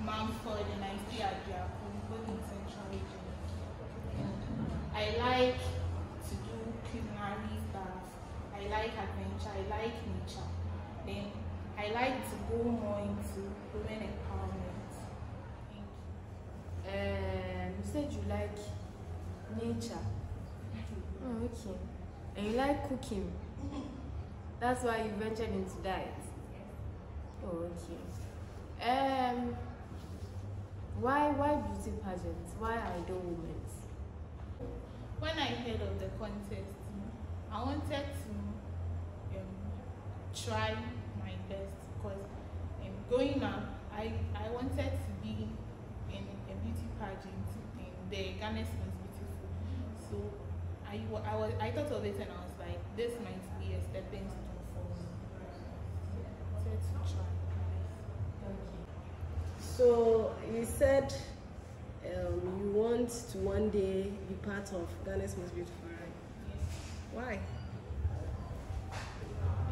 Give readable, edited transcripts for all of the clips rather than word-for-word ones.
Mumford and I stay at their home, both in Central Region. I like to do culinary stuff. I like adventure. I like nature. Then I like to go more into women empowerment. Thank you. You said you like nature. Oh, okay. And you like cooking. That's why you ventured into that. Oh, okay. Why beauty pageants? Why Idol Women? When I heard of the contest, I wanted to try my best because growing up, I wanted to be in a beauty pageant in the Ghana's Most Beautiful. So I thought of it and I was like, this might be a stepping stone for me. I wanted to try. So you said you want to one day be part of Ghana's Most Beautiful, right? Yes. Why?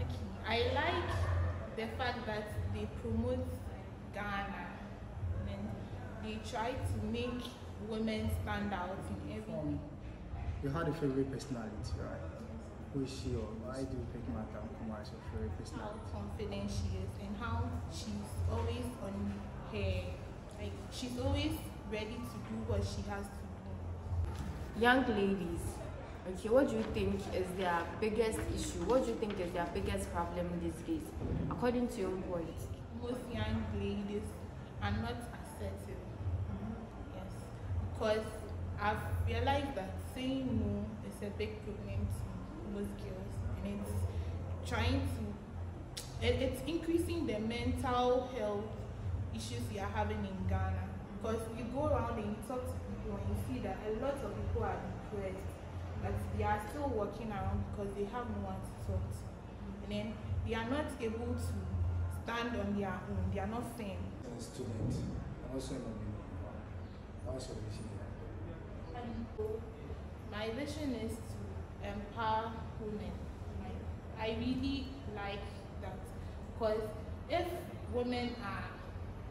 Okay. I like the fact that they promote Ghana and they try to make women stand out in everything. You had a favorite personality, right? Who is she, or why do you pick Madam Kuma as your favorite personality? How confident she is and how she's always on her, like she's always ready to do what she has to do. Young ladies, okay, what do you think is their biggest issue? What do you think is their biggest problem these days, according to your point? Most young ladies are not assertive. Yes, because I've realized that saying no is a big problem to most girls, and it's increasing the mental health issues we are having in Ghana. Because you go around and you talk to people and you see that a lot of people are depressed, but they are still walking around because they have no one to talk to, and then they are not able to stand on their own. They are not firm. Student, also in also vision. My vision is to empower women. I really like that because if women are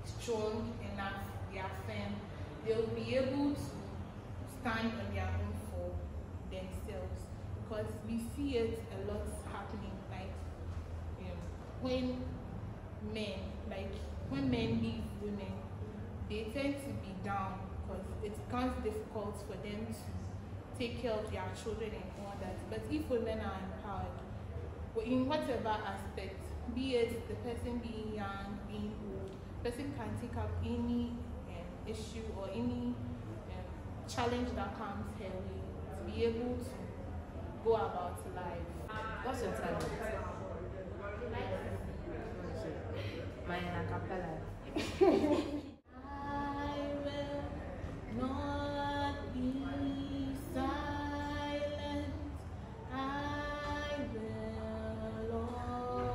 strong enough, they are firm, they will be able to stand on their own for themselves. Because we see it a lot happening, like when men leave women, they tend to be down because it becomes difficult for them to take care of their children and all that. But if women are empowered, in whatever aspect, be it the person being young, being old, the person can take up any issue or any challenge that comes her way to be able to go about life. What's your talent? Mine a cappella. I will not be silent. I will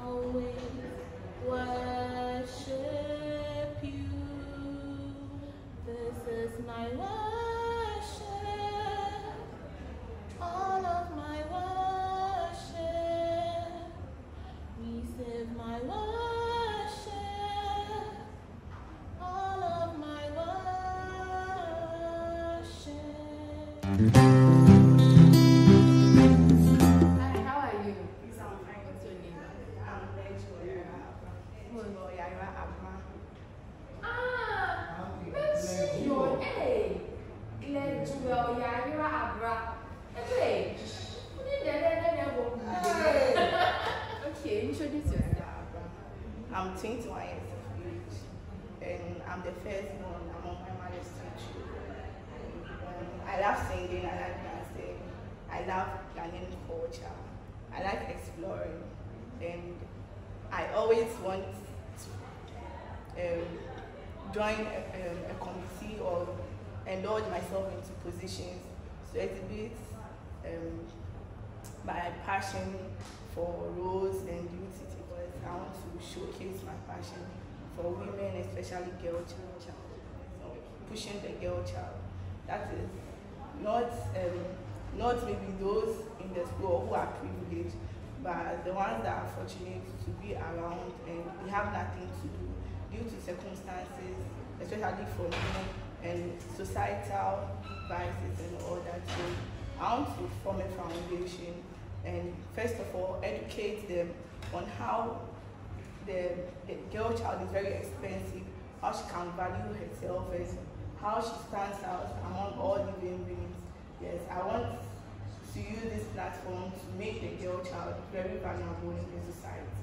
always worship you. This is my worship, all of my worship. Receive my worship, all of my worship. Hi, how are you? Please, I'm fine. What's your name? I'm Okay, introduce yourself. I'm 21 years of age, and I'm the firstborn among my mother's two children. I love singing, I like dancing, I love Ghanaian culture, I like exploring, and I always want to join a committee or indulge myself into positions to exhibit my passion for roles and duties, because I want to showcase my passion for women, especially girl child, pushing the girl child. That is not maybe those in the school who are privileged, but the ones that are fortunate to be around and they have nothing to do due to circumstances, especially totally from and societal biases and all that. So I want to form a foundation and first of all educate them on how the girl child is very expensive, how she can value herself and how she stands out among all living beings. Yes, I want to use this platform to make the girl child very valuable in the society.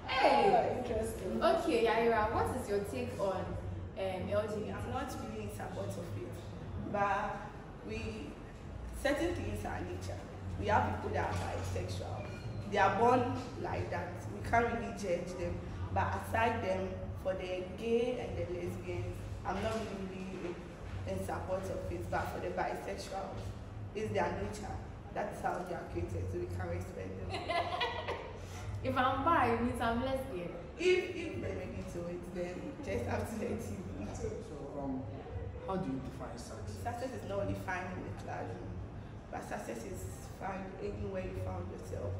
Hey! Interesting. Okay, Yaira, what is your take on LGBT? I'm not really in support of it, but certain things are nature. We have people that are bisexual. They are born like that. We can't really judge them. But aside them, for the gay and the lesbians, I'm not really in support of it. But for the bisexuals, it's their nature. That's how they are created, so we can respect them. If I'm bi, it means I'm lesbian. If they make it to it, then just have to let it be. So, how do you define success? Success is not only fine in the classroom, but success is fine anywhere you found yourself.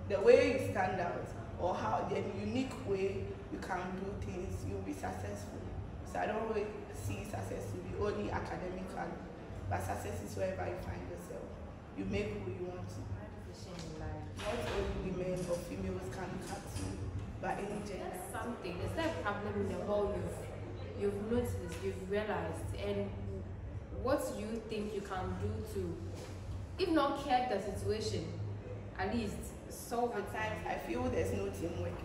The way you stand out, or how the unique way you can do things, you'll be successful. So I don't really see success to be only academical, but success is wherever you find yourself. You make who you want to. Not only women or females can look at you, but any gender. That's something. Is there a problem in the world you've noticed, you've realized, and what do you think you can do to, if not curb the situation, at least solve it? Sometimes I feel there's no teamwork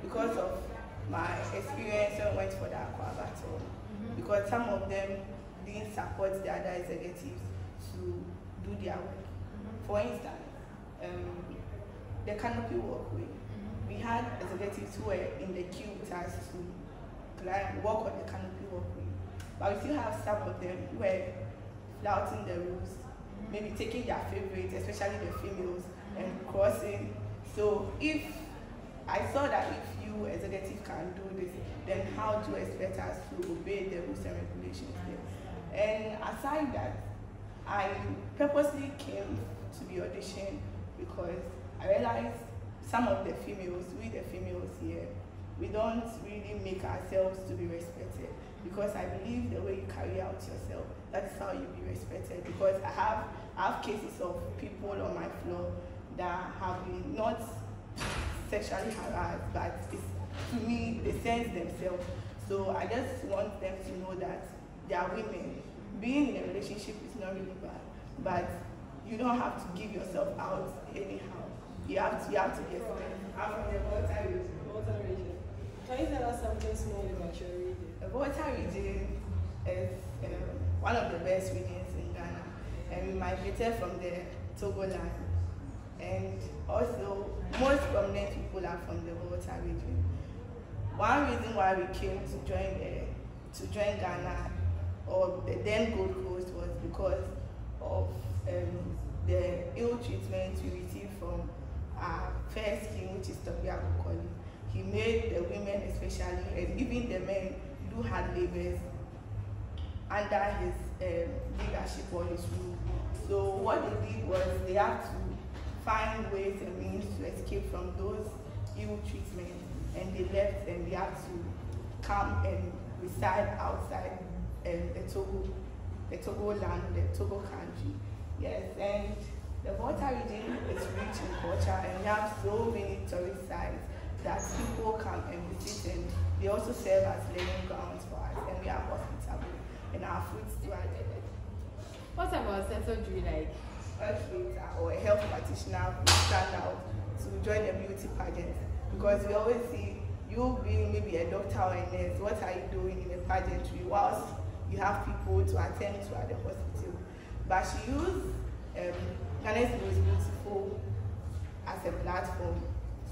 because of my experience when I went for the Oguaa battle. Because some of them didn't support the other executives to do their work. For instance, the canopy walkway. We had executives who were in the queue with us to walk on the canopy walkway. But we still have some of them who were flouting the rules, maybe taking their favorites, especially the females, and crossing. So if I saw that if you executive can do this, then how do you expect us to obey the rules and regulations there? And aside that, I purposely came to the audition because I realized some of the females, we the females here, we don't really make ourselves to be respected, because I believe the way you carry out yourself, that's how you be respected. Because I have cases of people on my floor that have been not sexually harassed, but to me, they sense themselves. So I just want them to know that they are women. Being in a relationship is not really bad, but you don't have to give yourself out anyhow. You have to get started. I'm from the Volta region. Can you tell us something small about your region? The Volta region is one of the best regions in Ghana, and we migrated from the Togo land. And also, most prominent people are from the Volta region. One reason why we came to join Ghana, or the then Gold Coast, was because of the ill treatment we received from our first king, which is Tobiago Koli. He made the women especially, and even the men, do hard labors under his leadership or his rule. So what they did was they had to find ways and means to escape from those ill treatments, and they left and they had to come and reside outside the Togo land, the Togo country. Yes, and the Volta region is rich in culture, and we have so many tourist sites that people come and visit, and they also serve as learning grounds for us, and we are hospitable, and our food too are good. What about surgery like? Or a health practitioner who stand out to join the beauty pageant, because we always see you being maybe a doctor or a nurse, what are you doing in a pageantry whilst you have people to attend to at the hospital? But she used Ghana's Most Beautiful as a platform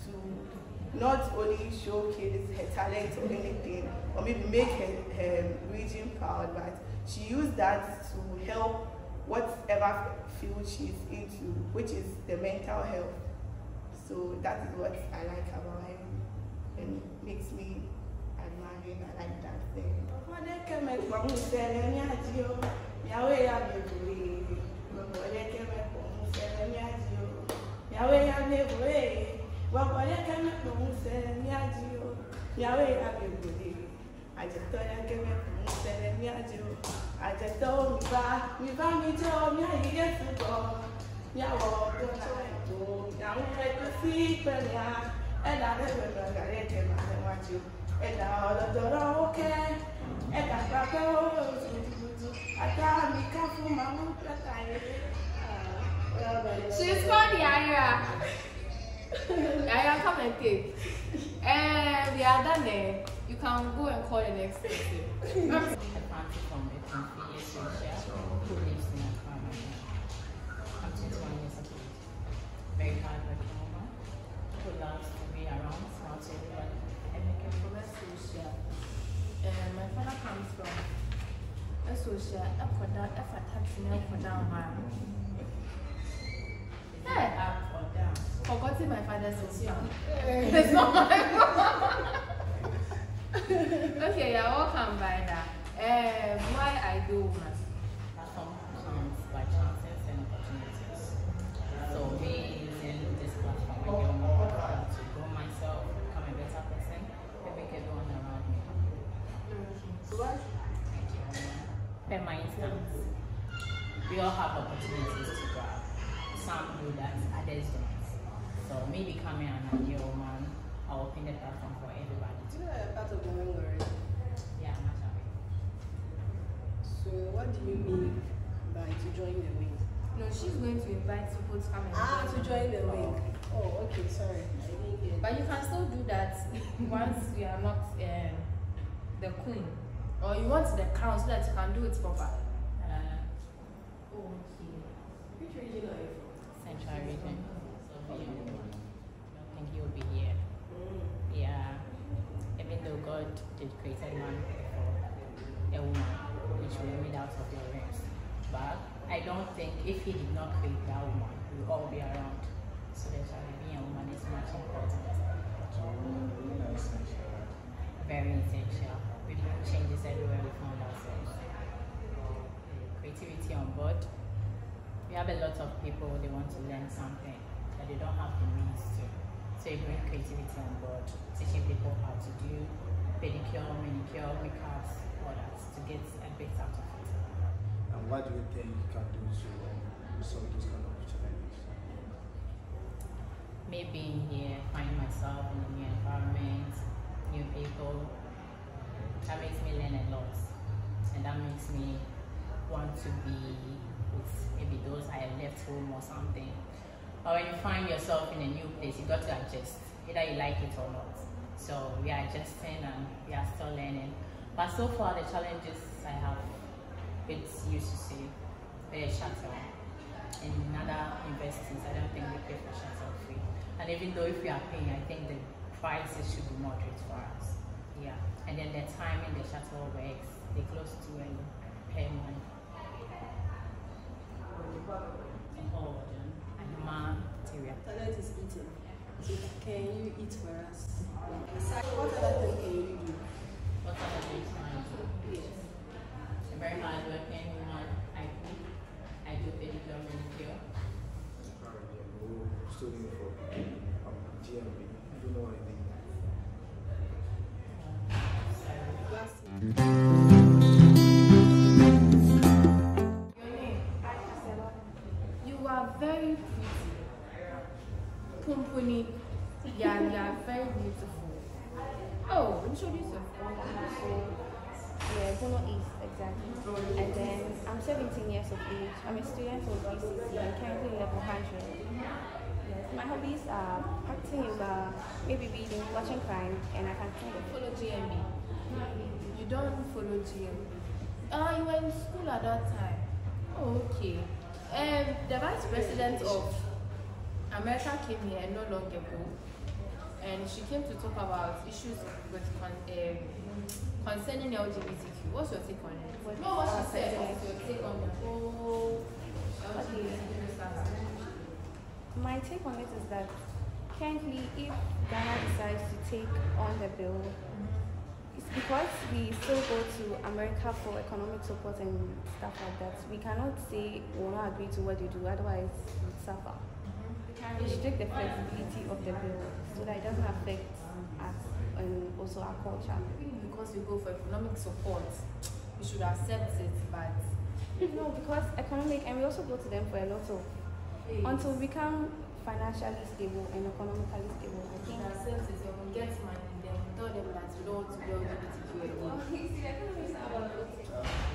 to not only showcase her talent or anything, or maybe make her region proud, but she used that to help whatever field she's into, which is the mental health. So that is what I like about him, and makes me admire him. I like that thing. Miawe happy good. I just thought I gave me said me I do. I just told me told me I get to go. Yeah, well, don't I do? Now I could see Pena, and I never got it. I want you. And now the door okay. And I got I can't be careful, Mamma. She's called Yaya. Yaya, come and take. We are done there. You can go and call the next person. I fancy from a confident social who lives in Accra. I'm 21 years of age. Very hard-working woman who loves to be around, smile to everybody, and make a progress social. My father comes from a social, up for down, up for taxing, up for down, man. Hey. Up or down? Forgotten my father's social. It's not my fault. Okay, you're welcome by that. Why I do woman? Platform comes by chances and opportunities. So me using this platform, I get more to grow myself, become a better person, and make everyone around me. What? Thank you. Per my instance, we all have opportunities to grab. Some do that, others don't. So me becoming an ideal woman, I'll open the platform for everybody. You are part of the wing already. Yeah, I'm actually. So what do you mean by to join the wing? No, she's going to invite people to come and To join the wing. Oh, okay, sorry. I didn't get But you can still do that once you are not the queen. Or you want the crown so that you can do it proper. Okay. Which region are you from? Central region. So I don't think you'll be here. Yeah. Even though God did create a man for a woman, which we made out of your rings. But I don't think if he did not create that woman, we will all be around. So that's why being a woman is much important. Very essential. We do changes everywhere we found ourselves. Creativity on board. We have a lot of people, they want to learn something, but they don't have the means to. So you bring creativity on board, teaching people how to do pedicure, manicure, makeups, all that, to get a bit out of it. And what do you think you can do to solve those kind of challenges? Me being here, finding myself in a new environment, new people, that makes me learn a lot. And that makes me want to be with maybe those I left home or something. But when you find yourself in a new place, you got to adjust, either you like it or not. So we are adjusting and we are still learning. But so far the challenges I have, it's used to say, very shuttle. In other universities, I don't think they pay for shuttle free. And even though if we are paying, I think the prices should be moderate for us. Yeah. And then the time in the shuttle works, they close to and pay money. Talent is eating. So can you eat for us? What other thing can you do? What other things can I do? Yes. I'm very hardworking woman. I cook. I do pedicure, manicure. Studying for GMB. I don't know anything. Your name? You are very pretty. Pumpuni. Yeah, you are very beautiful. Oh, introduce yourself. Yeah, Bono East, exactly. And then I'm 17 years of age. I'm a student of BCC. I'm currently level 100. Yes, my hobbies are practicing yoga, maybe reading, watching crime, and I can sing. Follow GMB. You don't follow GMB. You were in school at that time. Oh, okay. The vice president of America came here not long ago, and she came to talk about issues with concerning LGBTQ. What's your take on it? What she said. What's your take on the whole LGBTQ? My take on it is that currently, if Ghana decides to take on the bill, it's because we still go to America for economic support and stuff like that. We cannot say we will not agree to what they do, otherwise we suffer. We should take the flexibility of the bill so that it doesn't affect us and also our culture. Because we go for economic support, we should accept it, but No, because economic, and we also go to them for a lot of, until we become financially stable and economically stable. I we think should accept it. When we get money, then we tell them that we don't want to be LGBTQ anymore.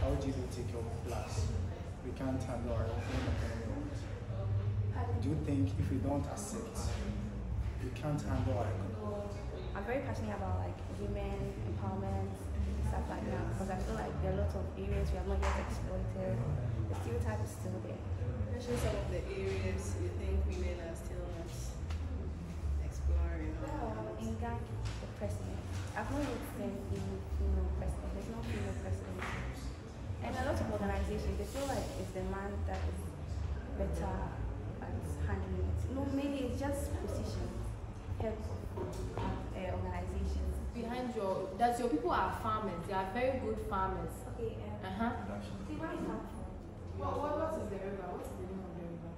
LGBTQ plus, we can't handle our own economy. Do you think if we don't accept, we can't handle our economy? I'm very passionate about like women empowerment and stuff like that, because I feel like there are lots of areas we have not yet exploited. The stereotype is still there. Mention some of the areas you think women are still not exploring. In Ghana, the president. I've not yet seen a female president. There's no female president. And a lot of organizations, they feel like it's the man that is better at handling it. No, maybe it's just positions, heads of organizations. Behind that your people are farmers. They are very good farmers. Okay, see where you come from. What is the river? What's the name of the river?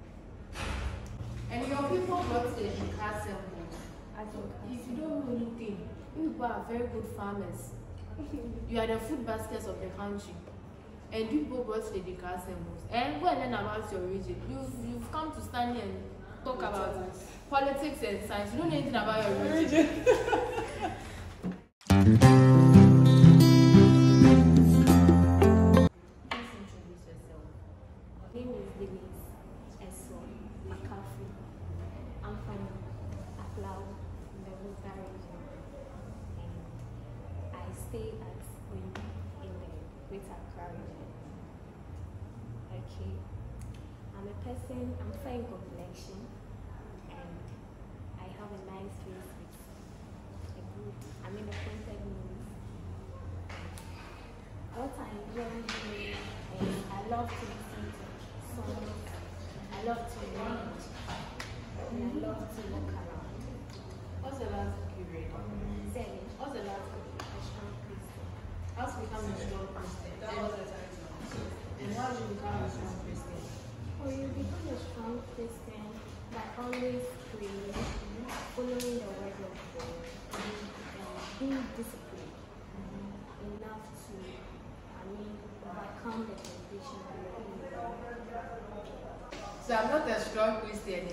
And your people brought the car symbols. If you don't know anything, you people are very good farmers. You are the food baskets of the country. And you people brought the car symbols. And go and learn about your region. You've come to stand here and talk about politics and science. You don't know anything about your region. Stay at Wimby in the Greater Accra region. Okay, I'm a person, I'm fair in complexion, and I have a nice face with a good, a pointed nose. What I enjoy doing is I love to listen to songs, I love to read, and I love to walk around. What's the last book you read? Seven. What's the last book? How to become a strong Christian? That was the title. And how do you become a strong Christian? Well, you become a strong Christian by always praying, following the word of God, and being disciplined enough to, overcome the temptation. So I'm not a strong Christian,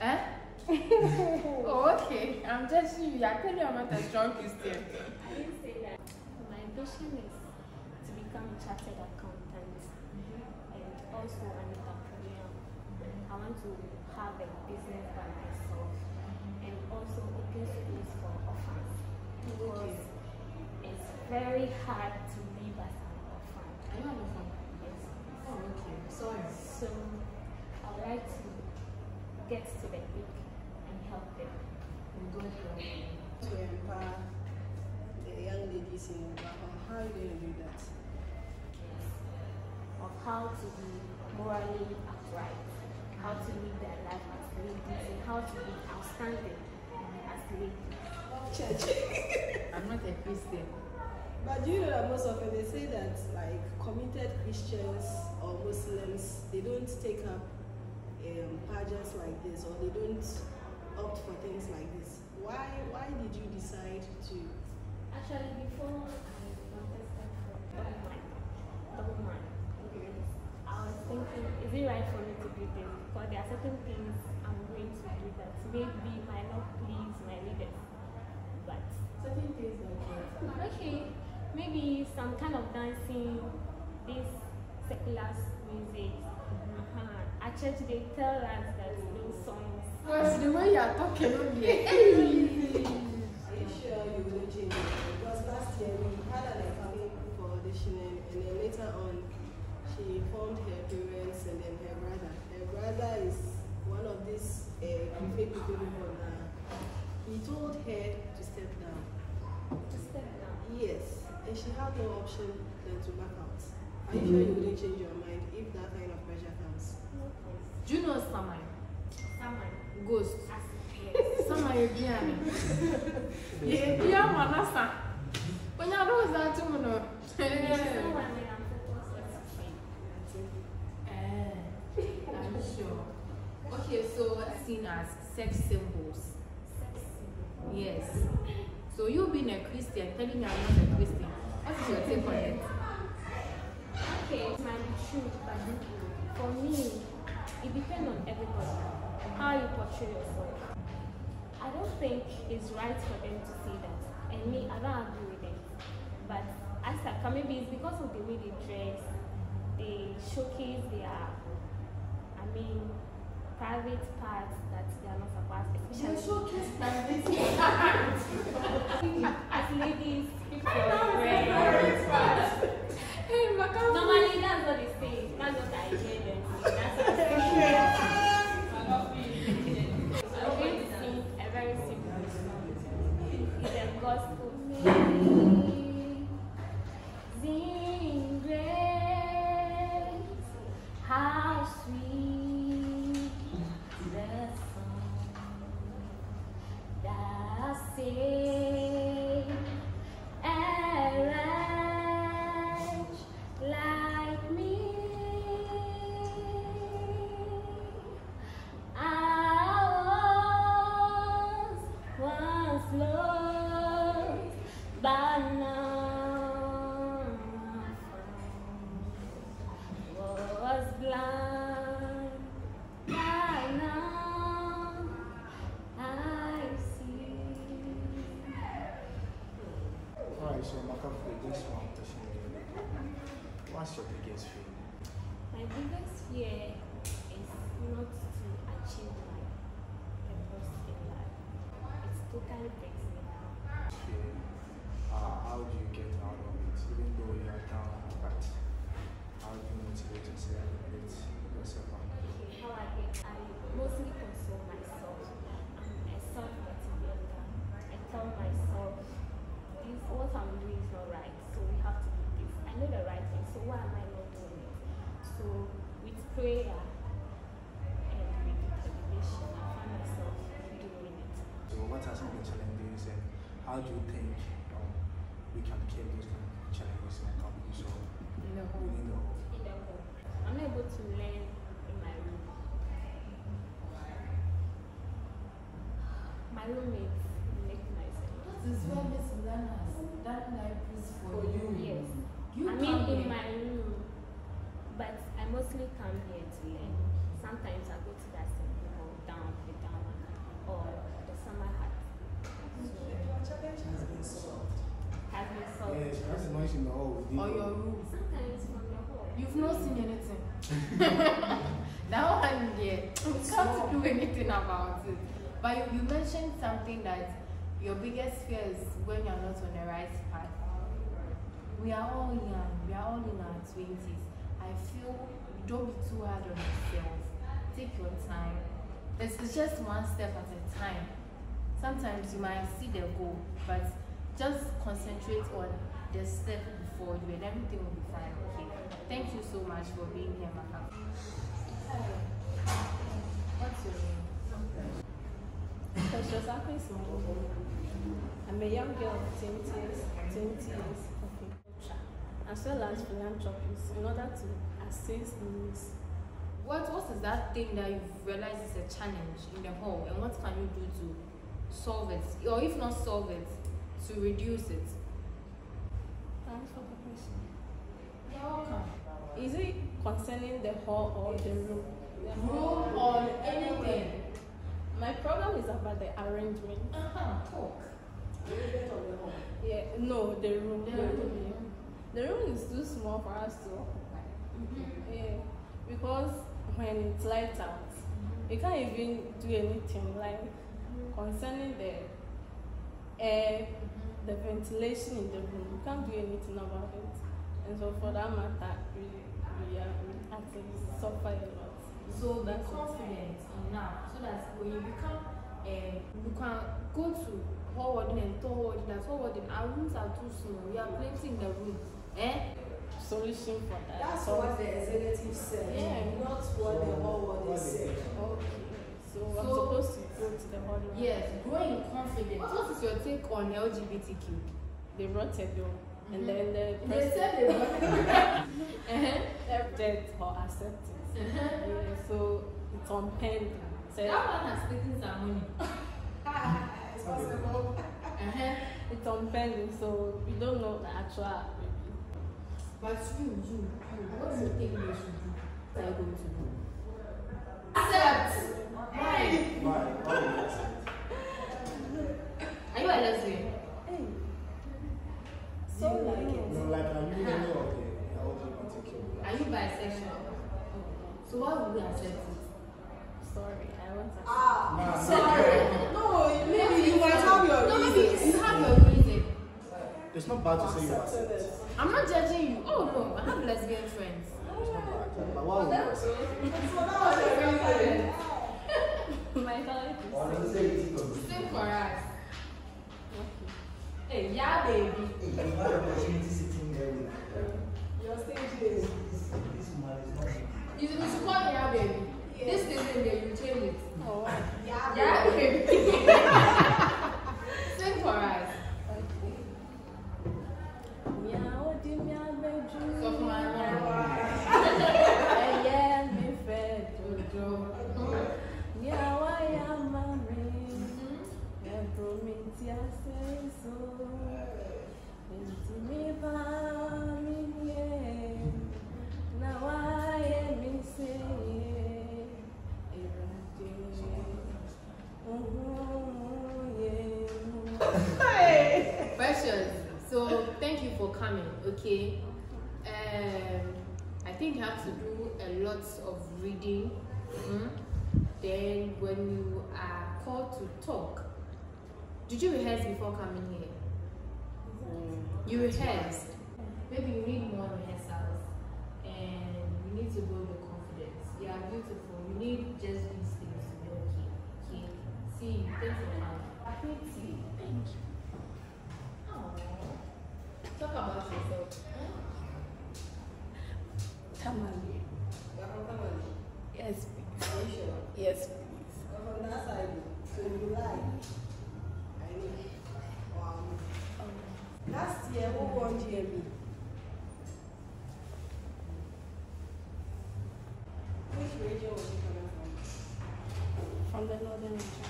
eh? Eh? Oh, okay. I'm judging you. I tell you I'm not a strong Christian. I didn't say that. My ambition is to become a chartered accountant and also an entrepreneur. I want to have a business by myself and also open schools for orphans because it's very hard to live as an orphan. Are you an orphan? Yes. Oh, okay. Sorry. So I would like to get to the peak and help them. And God help you. To empower the young ladies in Oguaa, how are you going to do that? Of how to be morally upright, how to live their life as ladies, and how to be outstanding as ladies. Church. I'm not a Christian. But do you know that most often they say that like committed Christians or Muslims, they don't take up pageants like this, or they don't opt for things like this. Why did you decide to? Actually, before I contested for WOMAN, I was thinking, is it right for me to do this? Because there are certain things I'm going to do that maybe might not please my leaders. But Certain things like what? okay, maybe some kind of dancing, this secular music. At church, they tell us that those songs. Well, the way you are talking on here. Are you sure you wouldn't change it? Because last year we had an incoming for auditioning, and then later on, she informed her parents and then her brother. Her brother is one of these fake people now. He told her to step down. To step down. Yes, and she had no option than to back out. Are you sure you wouldn't change your mind if that kind of pressure comes? Do you know Samai? Someone. Ghost. Yes. Samai Biana. Yeah, Manasa. When I was that to know. Someone when I'm focused on I'm sure. Okay, so seen as sex symbols. sex Yes. So you being a Christian, telling me I'm not a Christian. What is your take on it? Okay, it might be true, but for me, it depends on everybody, how you portray yourself. I don't think it's right for them to say that, and me, I don't agree with it. But as maybe it's because of the way they dress, they showcase their, private parts that they are not supposed to. You showcase private As ladies, people are normally that's what they say. That's what I hear them say. That's what I I'm going to sing a very simple song. It's a gospel. Sing grace, how sweet the song that saved a wretch like me. I was once lost, but now was blind, but now I see. Alright, so Maka, for this one question, what's your biggest fear? My biggest fear is not to achieve my purpose in life. It totally breaks me down. Fear. How do you get out of it? Even though you are down, but how do you motivate yourself and get yourself out? How I mostly console myself. I'm a self-motivator. I tell myself, this what I'm doing is not right, so we have to do this. I know the right thing, so why am I not doing it? So with prayer and with determination, I find myself doing it. So what are some of the challenges and how do you think we can keep those kind of challenges and companies or In the home. within the home? In the home, I'm able to learn in my room. My roommates make myself. What is where Miss Lana's that libraries for you? Yes. You I mean in my room, but I mostly come here to learn. Sometimes I go to that simple hall down with down or the summer hat. Has been solved. Yes, that's the noise in the hall. Or your room. Sometimes from the hall. You've not seen anything. That one there, you can't do anything about it. But you mentioned something that your biggest fear is when you're not on the right path. We are all young, we are all in our 20s. I feel don't be too hard on yourself. Take your time. It's just one step at a time. Sometimes you might see the goal, but just concentrate on the step before you and everything will be fine. Okay. Thank you so much for being here, Maka. What's your name? I'm a young girl of 20 years, okay, as well as philanthropist in order to assist needs. What is that thing that you've realized is a challenge in the home, and what can you do to solve it, or if not solve it, to reduce it? Thanks for the question. You're welcome. Is it concerning the hall or the room? The Room or anything? My problem is about the arrangement. Talk. Yeah, no, the room. The room. The room is too small for us to occupy. Yeah, because when it's light out, you can't even do anything like concerning the air, the ventilation in the room. You can't do anything about it. And so for that matter, we actually suffer a lot. So be confident enough so that when you become, you can go to hall warden and tall warden that hall warden, our rooms are too small. We are plenty in the room. Solution for that. That's what the executive said, not what the hall warden said. Okay. So I'm supposed to go to the hall. Yes, growing confident. What is your take on LGBTQ? They wrote a bill, and then the They said they were dead or accepted. Yeah, so it's on pen. that one has taken some money. It's possible. from pending, so we don't know the actual baby. But you, what do you think they should do? What are you going to do? Accept! Why? Why would you accept? Are you a lesbian? Hey. So like it. No, like, are you really okay? LGBTQ? Are you bisexual? So why would we accept it? Sorry, I want to. Sorry. No, maybe you might have your No, reasons. maybe you have your reason. It's not bad to say you accept it. I'm not judging you. Oh no, I have lesbian friends. It's not bad. But why would you accept it? So that was your reason. My color is Sing for us. Hey, yeah, baby. Your stage is. You should call me yeah, baby. Yeah. This thing there, you change it. Oh, Yeah, baby. Sing for us. So for my Precious. So thank you for coming. Okay. I think you have to do a lot of reading. Then when you are called to talk, did you rehearse before coming here? You rehearsed. Maybe you need more rehearsals, and you need to build your confidence. You are beautiful. You need just these things to be okay. Okay. See, thanks for coming. Thank you. Talk about yourself. Tamale. You're from Tamale? Yes, please. Are you sure? Yes, please. You're from that side. So you lie. I know. Wow. Last year, who won GME? Which region was you coming from? From the northern region.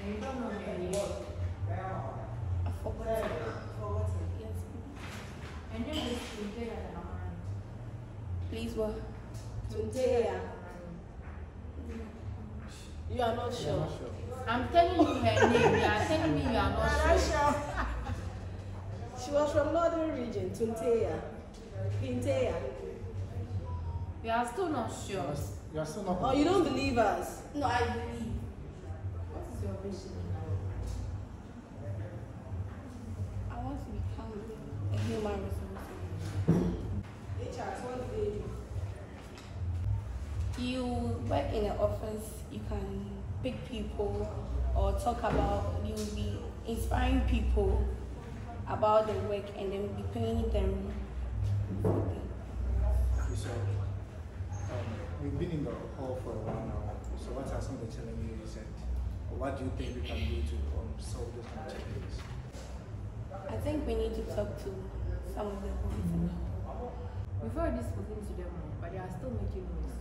And you don't know me. I forgot. Forgotten. Yes, please. And then this is better than mine. Please, what? Tuntea. You are not I'm sure. not sure. I'm telling you her name. You are telling me you are not sure. She was from northern region, Tuntea. Pintea. You are still not sure. You are still not. Oh, you don't believe us? No, I believe. What is your vision now? I want to become a human resource. HR, what do they do? You work in an office, you can pick people or talk about, you'll be inspiring people about the work and then be paying them. So, we've been in the hall for a while now. So, what are some of the challenges you said? Or what do you think we can do to solve those kind of challenges? I think we need to talk to some of the boys. We've already spoken to them, but they are still making noise.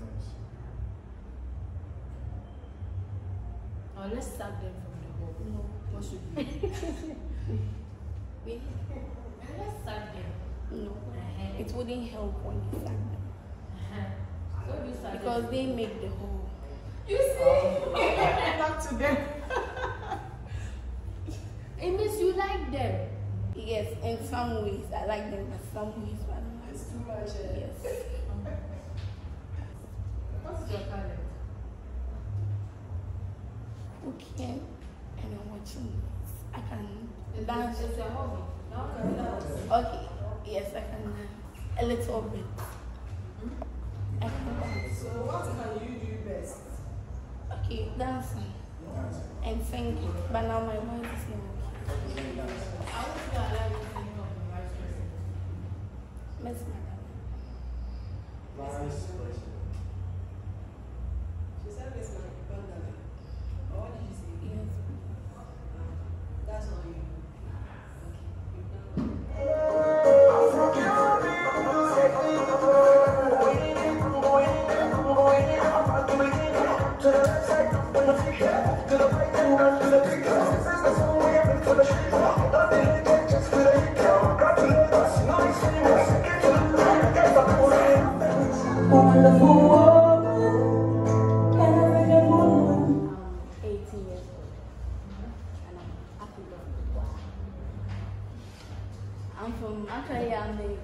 Or let's sack them from the hall. No. What should we do? Let's sack them. No, it wouldn't help when you sack them. So you sack Because them. they make the hole. You see? Talk to them. It means you like them. Yes, in some ways I like them, but some ways I don't like It's them. too much. Yes. What's your talent? Cooking and I'm watching. I can dance. It's a hobby. No? Okay, yes, I can dance. A little bit. I can dance. So what can you do best? Okay, dancing and singing. But now my voice is not okay. I would say I like the singing of the vice president. Miss Madam. Vice President. She said Miss Mandela. Or what did you say? Yes. That's all you do. To the Actually, I'm the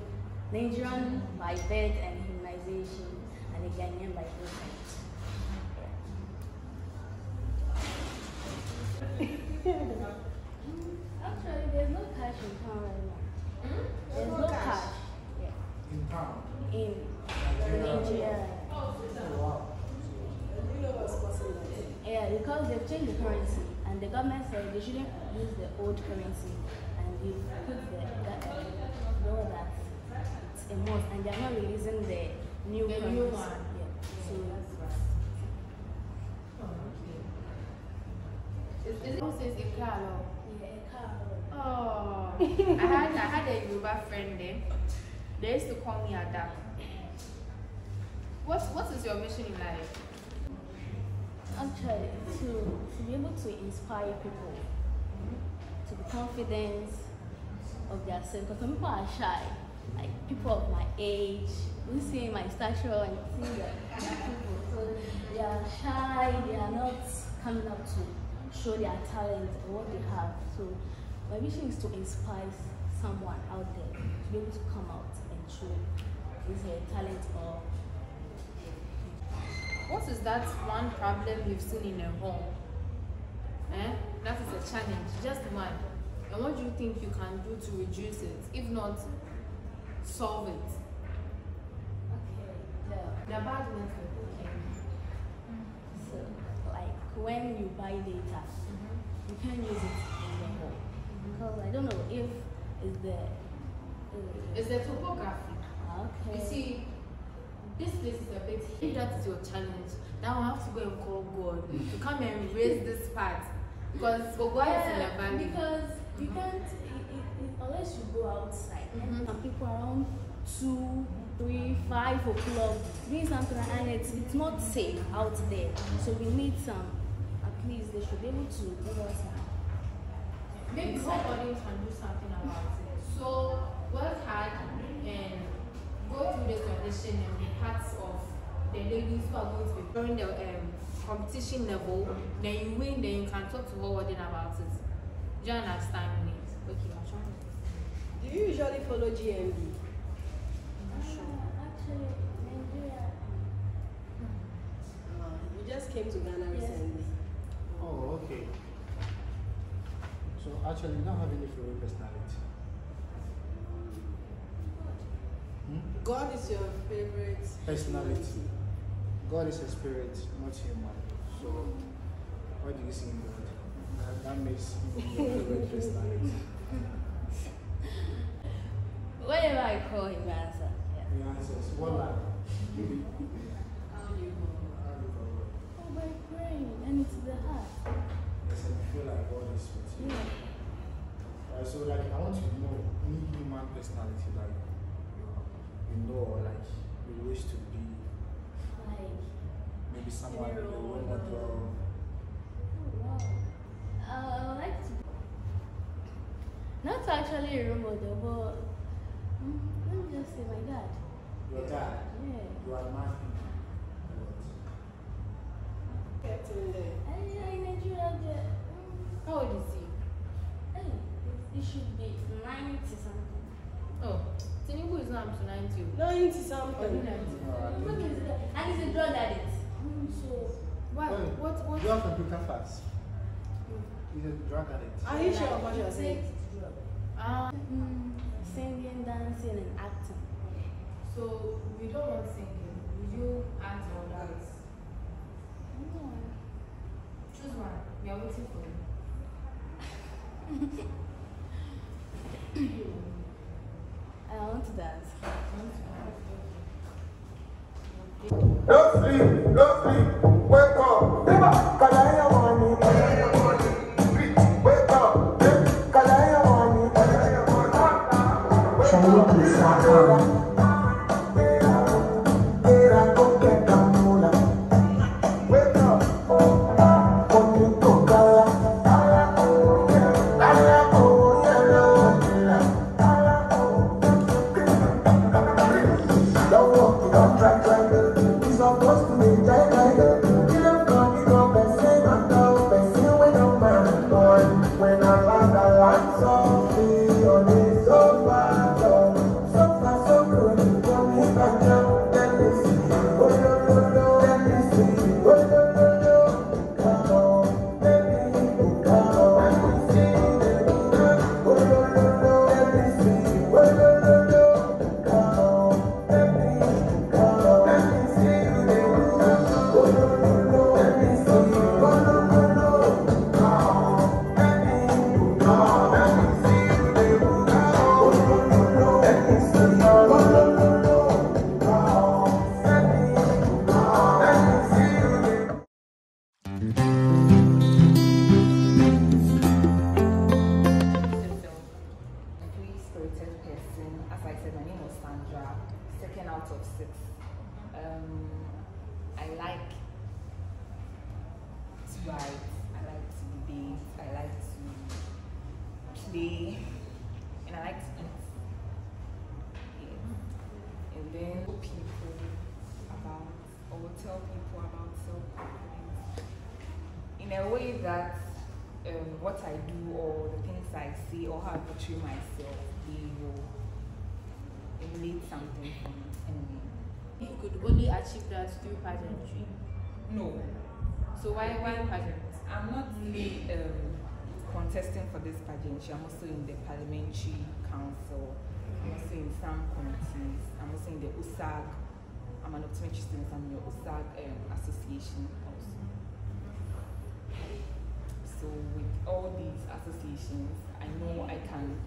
Nigerian by birth and immunization, and a Ghanaian by birth. Actually, there's no cash in town right now. There's no cash. Yeah. In town? In Nigeria. Wow. Do you know what's causing that? Yeah, because they've changed the currency, and the government said they shouldn't use the old currency, and they put the law that it's a must, and they're not releasing the new currency. New one. Yeah. So Is it says a car? yeah, a car. Oh, I had a Yoruba friend there. They used to call me Ada. What is your mission in life? Actually, to be able to inspire people to be confident of themselves, because some people are shy, like people of my age, you see my stature and see that people, so they are shy, they are not coming up to show their talent or what they have. So my mission is to inspire someone out there to be able to come out and show his talent or. What is that one problem you've seen in a home? That is a challenge, just one. And what do you think you can do to reduce it? If not, solve it. Okay, The bad network. so like when you buy data, you can't use it in the home because I don't know if it's the. It's the topography. Okay. You see, this place is a bit. If that is your challenge, now I have to go and call God to come and raise this part because Oguaa is in the valley. Because you can't unless you go outside. And some people around 2, 3, 5 o'clock doing something, and it's not safe out there. So we need some. At least they should be able to give us some. Maybe somebody can do something about it. So work hard and go through this audition and be part of the ladies who are going to be during the competition level. Then you win, then you can talk to her about it. Do you understand me? Okay, I'm trying. Do you usually follow GMB? Actually, Nigeria. You just came to Ghana recently. Oh, okay. So actually, you don't have any favorite personality. God is your favorite Personality. God is a spirit, not human. So, what do you see in God? That makes him your favorite personality. Whatever I call him, answer. Yeah. The answer is what line? How do you go? How do you call God? Oh, by praying and it's the heart. Yes, and you feel like God is with you. Yeah. Right, so like I want to know any human personality like you know or like you wish to be. Like, Maybe someone with a role model. oh wow. I would like to. Not actually a role model, but let me just say my dad. Your dad. Yeah. You admire him. Get in there. I Nigeria there. How old is he? Hey, it should be 90 something. Oh, Tinubu is not up to 90. 90 something. Look at that. And he's a drug addict. So, What? Hey, What? You have computer facts. He's a drug addict. Are you sure of what you're saying? Singing, dancing, and acting. So we don't want singing. Would you act or dance? No. Choose one. We are waiting for you. I want to dance. Don't sleep, wake up. Kalaya money, wake up. Kalaya money, wake up. Don't walk, don't try. It's supposed to be tight like that. You don't come, you don't person, I'm down, person when I'm man, boy. When I land, I land softly on the sofa. play, and I like to eat. Yeah. And then people about, or tell people about self-confidence in a way that what I do or the things I say or how I portray myself, they will emulate something from me. You could only achieve that through pageantry. No. So why pageant? I'm not really contesting for this pageantry. I'm also in the parliamentary council. I'm also in some committees. I'm also in the USAG. I'm an optometry student. I'm in the USAG association also. So with all these associations, I know I can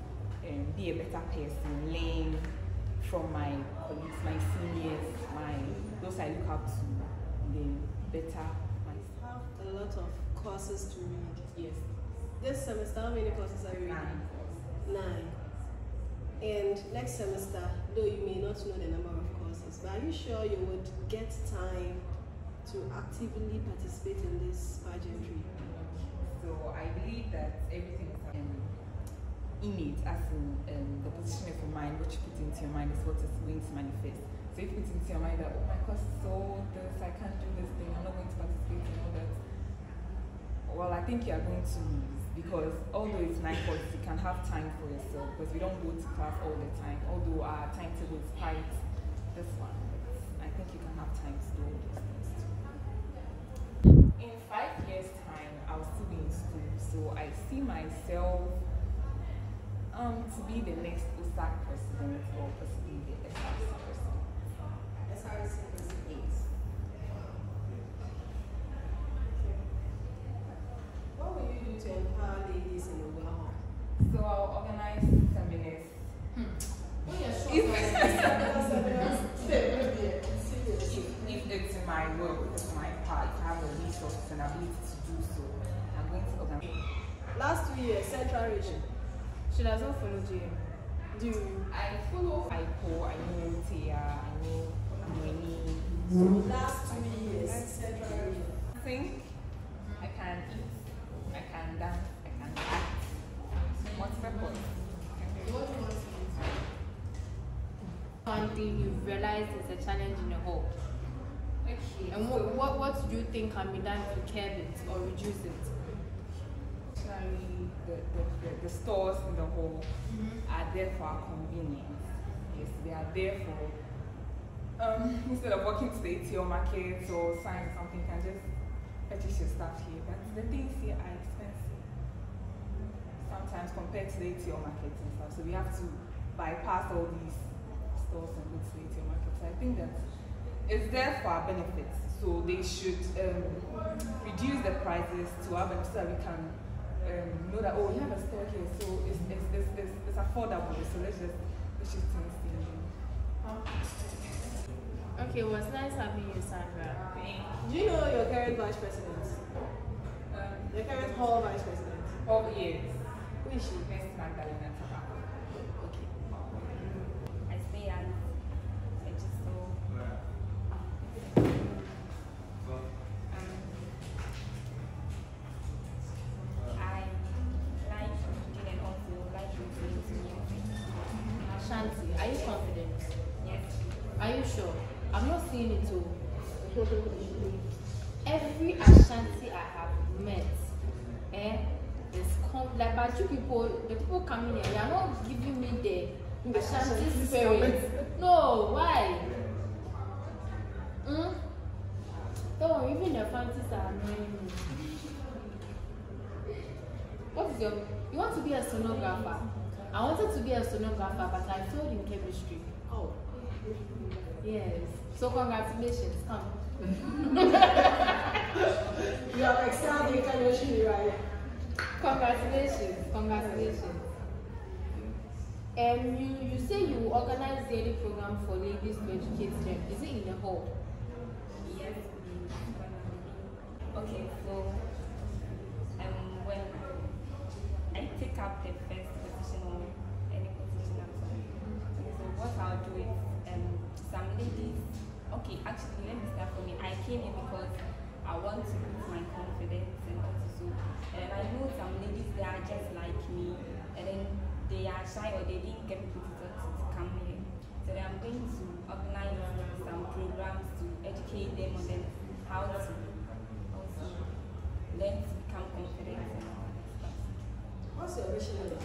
be a better person, learn from my colleagues, my seniors, those I look up to, then better myself. A lot of courses to read. Yes. This semester, how many courses are you reading? 9. And next semester, though you may not know the number of courses, but are you sure you would get time to actively participate in this pageantry? So I believe that everything is innate, as in the position of your mind, what you put into your mind is what is going to manifest. So if you put into your mind that, oh my course is so this, I can't do this thing, I'm not going to participate in all that, well, I think you are going to lose, because although it's 9 courses, you can have time for yourself, because we don't go to class all the time, although our timetable is quite this one, but I think you can have time to do all those things too. In 5 years' time, I'll still be in school, so I see myself to be the next USAC president or possibly the SRC president. SRC president? Yes. What will you do to empower ladies in Oguaa? So I'll organize feminists. If it's in my will, if it's my part, I have the resources and ability to do so, I'm going to organize. Last 2 years, Central Region. She doesn't follow GM. Do you? I follow IPO, I know Tia, I know Mweni. So last 2 years, Central Region. I think I can eat, I can dance, I can act. What's the point? What do you want to do? One thing you've realized is a challenge in the whole. Okay. And what do you think can be done to curb it or reduce it? The stores in the hall are there for our convenience. Yes, they are there for instead of walking to the ATL market or sign something, you can just purchase your stuff here. But the things here are expensive sometimes compared to the ATL markets and stuff. So we have to bypass all these stores and go to the ATL market. So I think that it's there for our benefits. So they should reduce the prices to our benefit so that we can know that, oh, you have a store here, so it's affordable, so let's just things in. Okay, it was nice having you, Sandra. Do you know your current vice president? Your current hall vice president? Oh, yes. Who is she? Miss Magdalena Tobacco. Okay. I stay at Shanti, are you confident? Yes. Are you sure? I'm not seeing it all. Every Ashanti I have met, is like but you people, the people coming here, they are not giving me the Ashanti spirit. No, why? Don't even the fancies are annoying me. What is you want to be a sonographer? I wanted to be a sonographer, but I failed in chemistry. Oh. Yes. So congratulations, come. You have excelled in chemistry, right? Congratulations, congratulations. You say you organize daily program for ladies to educate them. Is it in the hall? Yes. Okay, so when I take up the first position or any position at all, so what I'll do is some ladies. Okay, actually, let me start from me. I came here because I want to boost my confidence and also, and I know some ladies they are just like me, and then are shy or they didn't get people to come here. So then I'm going to organize some programs to educate them on them how to also learn to become confident and all that stuff. What's your vision in life?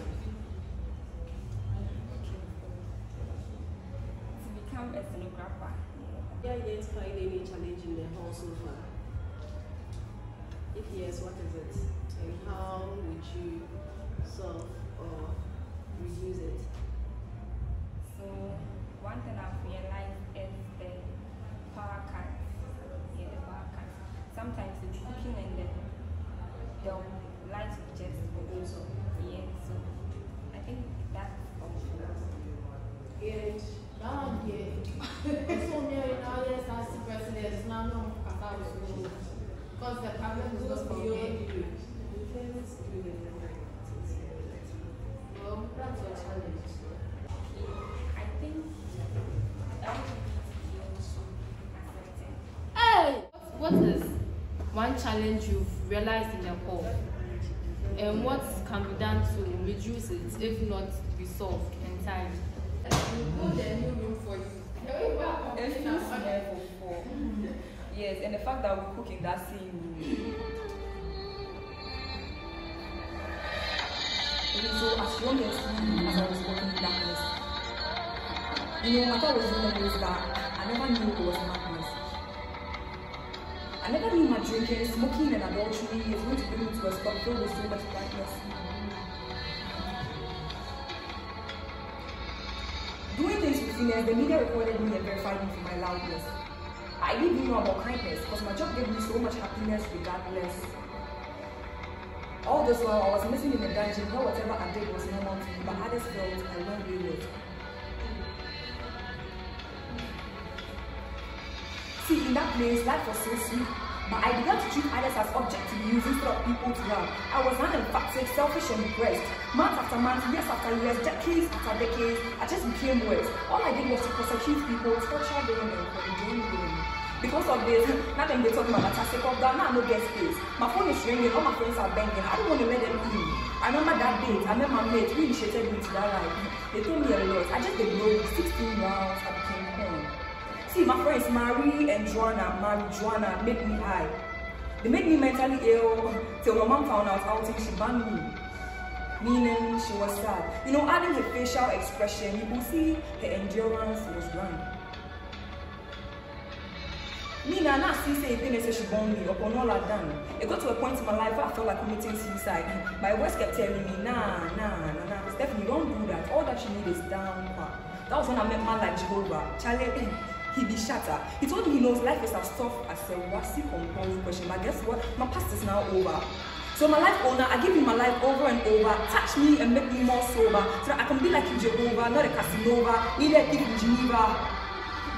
To become a stenographer. Have you identified any challenge in the hall so far? If yes, what is it? And how would you solve or reduce it? So one thing I've realized is the power cuts. Yeah, the power cuts. Sometimes it's cooking and then the light will just go so. Yeah, so I think that's all. And because the problem is not for me. Well, that's your challenge. I think Hey! What is one challenge you've realized in the hall? And what can be done to reduce it, if not be solved entirely? We'll build a new room for you. Yes, and the fact that we cook in that same room. So as long as I was working in that place, I thought it was one of those that I never knew it was madness. I never knew my drinking, smoking and adultery is going to bring me to a spot filled with so much brightness. Doing things with females, the media recorded me and verified me for my loudness. I didn't even know about kindness because my job gave me so much happiness regardless. All this while I was missing in the dungeon where whatever I did was normal to me, but others felt I went wayward. See, in that place, life was so sweet, but I began to treat others as objects to be used instead of people to love. I was unemphatic, selfish and depressed. Month after month, years after years, decades after decades, I just became worse. All I did was to prosecute people, torture them, and condemn them. Because of this, now them they talking about fantastic of that, now I no get space. My phone is ringing, all my friends are banging. I don't want to let them in. I remember that date, I met my mate who initiated me to that life. They told me a lot. I just did blow 16 rounds, I became home. See, my friends Marie and Joanna made me high. They made me mentally ill till my mom found out outing she banned me. Meaning she was sad. Adding her facial expression, you could see her endurance was gone. Me now see say things she banned me upon all I've done. It got to a point in my life where I felt like committing suicide. My voice kept telling me, nah, Stephanie, don't do that. All that you need is down. That was when I met man like Jehovah. Charlie, he be shattered. He told me he knows life is as tough as a wassy composed question. But guess what? My past is now over. So my life owner, I give him my life over and over. Touch me and make me more sober. So that I can be like you, Jehovah, not a Casanova, neither a in Geneva.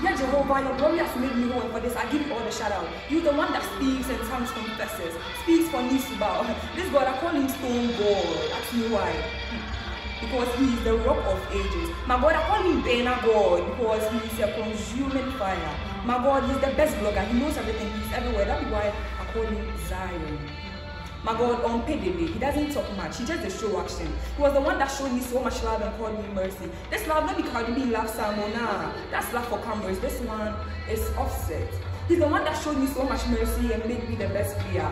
Yeah, Jehovah, your glory has made me whole, and for this I give you all the shout out. You're the one that speaks and tongues confesses, speaks for knees to bow. This God, I call him Stone God. Ask me why. Because he is the rock of ages. My God, I call him Bena God because he is a consuming fire. My God, he's the best blogger. He knows everything. He's everywhere. That's why I call him Zion. My God, unpaidable. He doesn't talk much. He just show action. He was the one that showed me so much love and called me mercy. This love, not because he love Salmon. Nah, that's love for cameras. This one is Offset. He's the one that showed me so much mercy and made me the best player.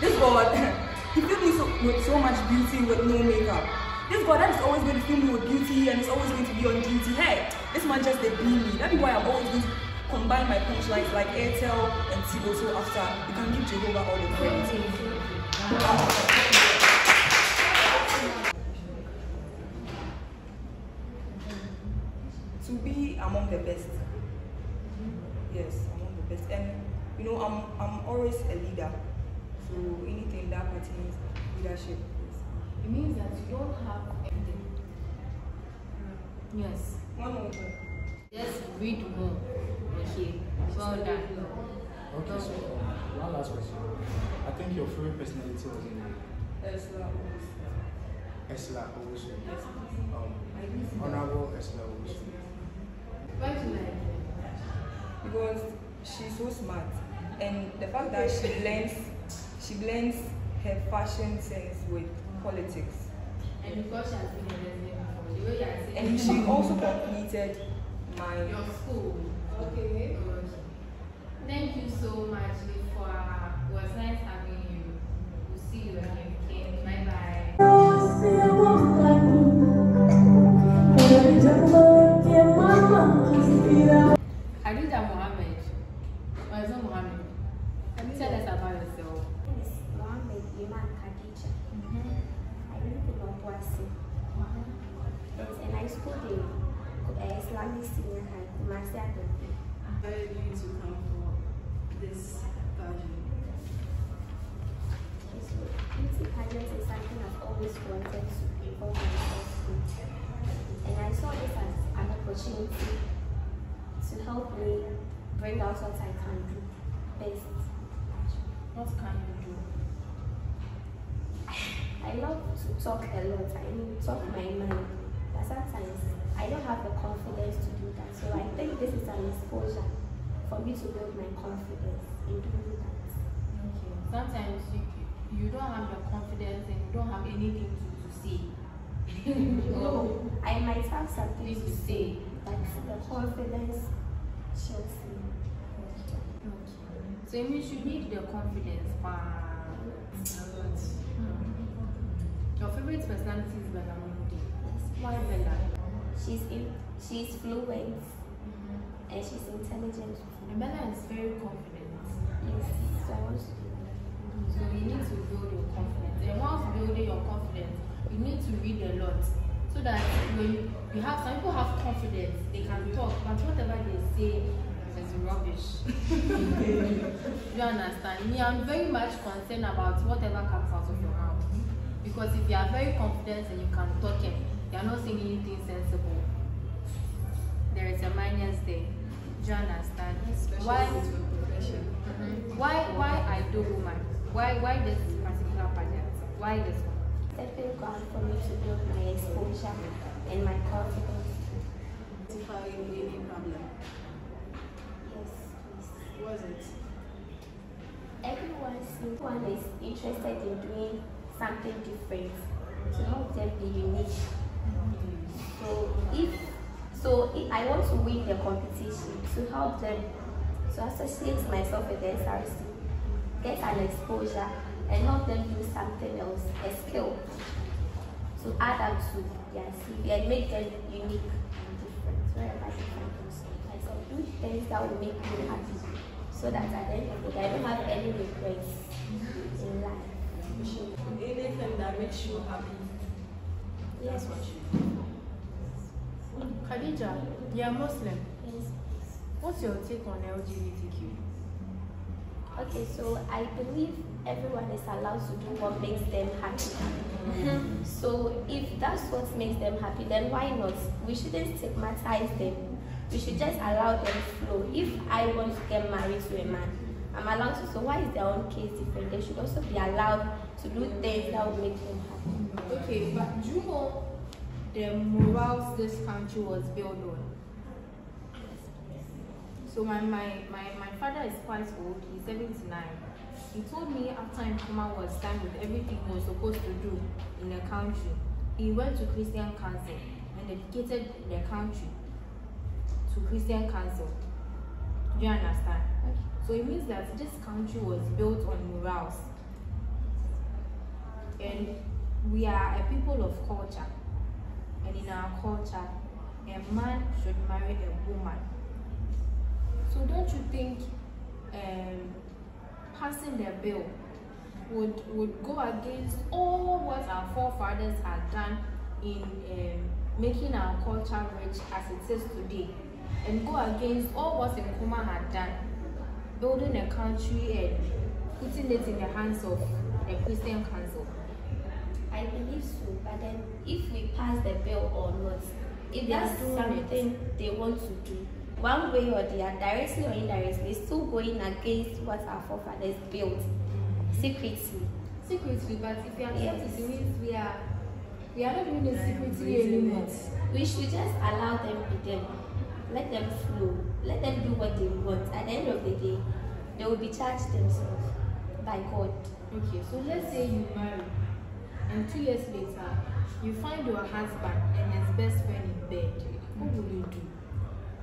This God, he filled me with so much beauty with no makeup. This God that is always going to fill me with beauty and is always going to be on duty. Hey, this man just did me. That's why I'm always going to combine my punchlines like Airtel and Tigo, so after you can give Jehovah all the credit. To be among the best. Yes, among the best. And I'm always a leader. So anything that pertains to leadership. It means that you don't have everything. Yes. One more. Just read more. Okay. Well done. Okay, so one last question. I think your favorite personality was in Esla Owusu. Honorable Esla Owusu. Why do you like her? Because she's so smart, and the fact that she blends her fashion sense with politics. And because she has been a lesbian before, the way you are saying. And she also completed your school. Okay. Thank you so much for it was nice having you. We'll see you again. Okay, bye bye. Khadija Mohammed. Or is it Mohammed? Tell us about yourself. My name is Mohammed Iman Khadija. I live in Oguaa. And I school in Islamic Senior High, Kumasi Adobe. Why did you to come for this pageant? So, beauty pageant is something I've always wanted to involve myself in. And I saw this as an opportunity to help me bring out what I can do best. What can you do? I love to talk a lot. I mean, talk my mind. But sometimes I don't have the confidence to do that. So I think this is an exposure for me to build my confidence in doing that. Okay. Sometimes you don't have the confidence and you don't have anything to say. No, I might have something to say, but the confidence shows me. So you should need the confidence. Your favorite personality is Bella. Why Bella? She's fluent and she's intelligent. And Bella is very confident. Yes, so you need to build your confidence. And once building your confidence, you need to read a lot. So that when you have some people have confidence, they can talk, but whatever they say is rubbish. You understand? Me, I'm very much concerned about whatever comes out of your mouth. Because if you are very confident and you can talk and you are not saying anything sensible, there is a minus there. Do you understand? Why I do woman? Why this particular pageant? Why this one? Stepping ground for me to build my exposure and my confidence. Identifying any problem. Yes, please. What is it? Everyone is interested in doing something different to help them be unique. So if I want to win the competition to help them to associate myself with the SRC, get an exposure and help them do something else, a skill, to add up to their CV and make them unique and different wherever they find themselves. Myself, do things that will make me happy so that at the end of the day I don't have any regrets in life. Anything that makes you happy. Yes. That's what you do. Khadija, you are Muslim. Yes. What's your take on LGBTQ? Okay, so I believe everyone is allowed to do what makes them happy. So if that's what makes them happy, then why not? We shouldn't stigmatize them. We should just allow them flow. If I want to get married to a man, I'm allowed to. So why is their own case different? They should also be allowed to do things that will make them happy. Okay, but do you know the morals this country was built on? So my father is quite old, he's 79. He told me after Nkrumah was done with everything he was supposed to do in the country, he went to Christian Council and dedicated the country to Christian Council. Do you understand? Okay. So it means that this country was built on morals. And we are a people of culture. And in our culture, a man should marry a woman. So don't you think passing the bill would go against all what our forefathers had done in making our culture rich as it is today, and go against all what Nkrumah had done, building a country and putting it in the hands of a Christian council? I believe so, but then if we pass the bill or not, if there's something they want to do, one way or the other, directly or indirectly, still going against what our forefathers built secretly. Secretly, but if you are it means we are not doing it secretly anymore. We should just allow them be them. Let them flow. Let them do what they want. At the end of the day, they will be charged themselves by God. Okay, so let's say you marry and 2 years later, you find your husband and his best friend in bed, what will you do?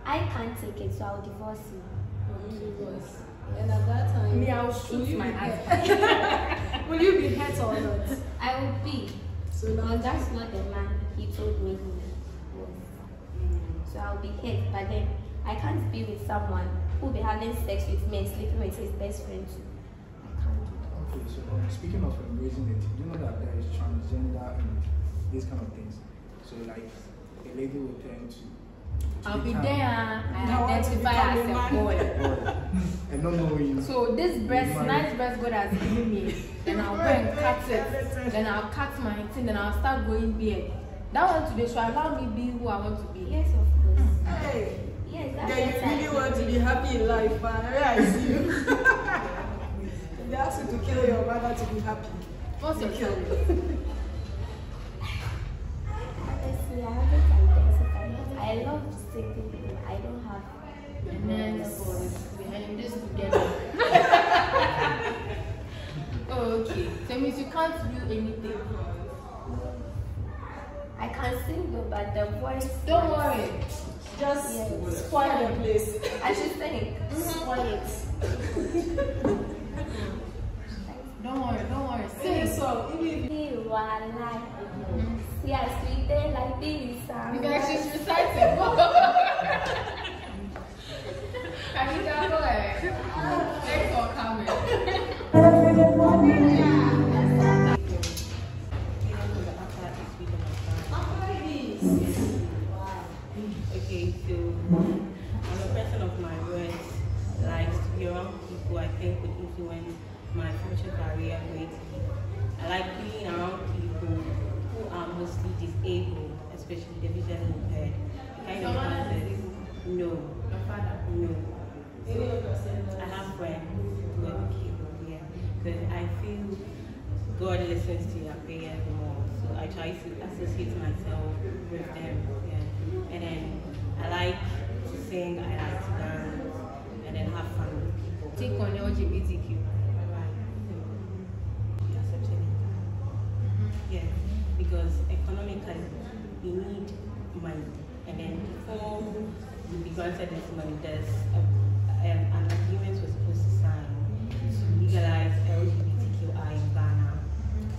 I can't take it, so I'll divorce you. Divorce. And at that time, Me, I'll shoot my husband. Will you be hurt or not? I will be. so now That's not the man he told me he was. So I'll be hit, but then I can't be with someone who'll be having sex with me and sleeping with his best friend too. I can't do that. Okay, so speaking of embracing it, do you know that there is transgender and these kind of things? So like a lady will tend to I'll be become- there. I identify as a boy. and not knowing. So this breast, nice breast God has given me, then I'll go and cut it. Then I'll cut my thing, then I'll start going beard. That one today should allow me be who I want to be. Yes, of course. hey, Yes, that's then you what really want to be happy in life, man. Where I see you. They ask you to kill your brother to be happy. What's your kill? Honestly, I haven't identified it. I love single people. I don't have. And then behind this together. Okay, so it means you can't do anything. I can sing though, but the voice. Don't worry. Just Yes. spoil the place. I should sing. Spoil it. Don't worry. Sing a Sing. song. You are like, yeah, sweet day like this. Because she's reciting. Kamika, go ahead. Thanks for coming. Okay, so I'm a person of my words. Likes to be around people I think would influence my future career greatly. I like being around people who are mostly disabled, especially the visually impaired. The kind of person. No. Your father? No. I have friends who are disabled, yeah. Because I feel God listens to your prayers more. So I try to associate myself with them, yeah. And then I like to sing, I like to dance, and then have fun with people. Take on LGBTQ. Yes, because economically we need money, and then before we be granted this money, there's an agreement we're supposed to sign to legalize LGBTQI in Ghana.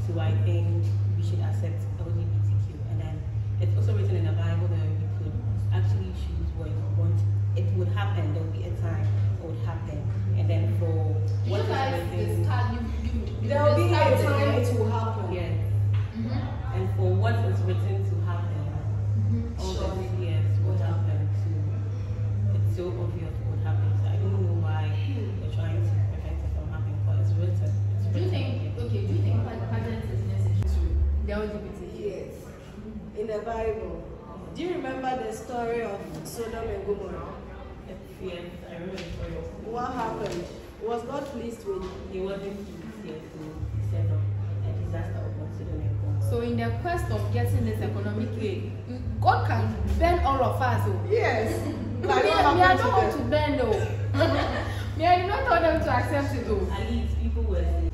So I think we should accept LGBTQ, and then it's also written in the Bible that we could actually choose what we want. It would happen. There will be a time it would happen, and then for what is written, There will be a time it will happen. yes. And for what is written to happen, all these years would happen too. It's so obvious what would happen. So I don't know why they're trying to prevent it from happening, but it's written. Do you think pageant is necessary to the LGBTQ? Yes. In the Bible. Do you remember the story of Sodom and Gomorrah? Yes, I remember the story. What happened? Was God pleased with He wasn't pleased yet to set up a disaster upon Sodom and Gomorrah. So in the quest of getting this economic aid, God can bend all of us. Oh. Yes. Me, I don't want to bend though. Me, I did not tell them to accept it though. At least people were saying,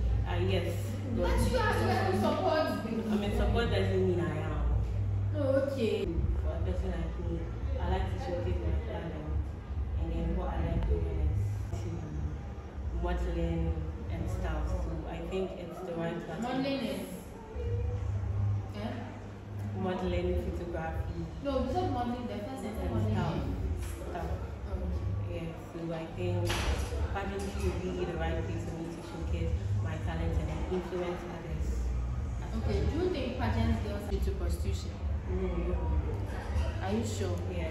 yes. But you are to support me. I mean, support doesn't mean I am. Oh, okay. For a person like me, I like to showcase my talent, and then what I like doing is to modeling and stuff. So I think it's the right platform. Modeling is? Yeah? Modeling, photography. No, you said modeling, the first thing and modeling. stuff. Yeah, so I think pageantry would be the right place for me to showcase my talent and then influence others. Okay, do you think pageant girls lead to prostitution? No. Are you sure? Yeah.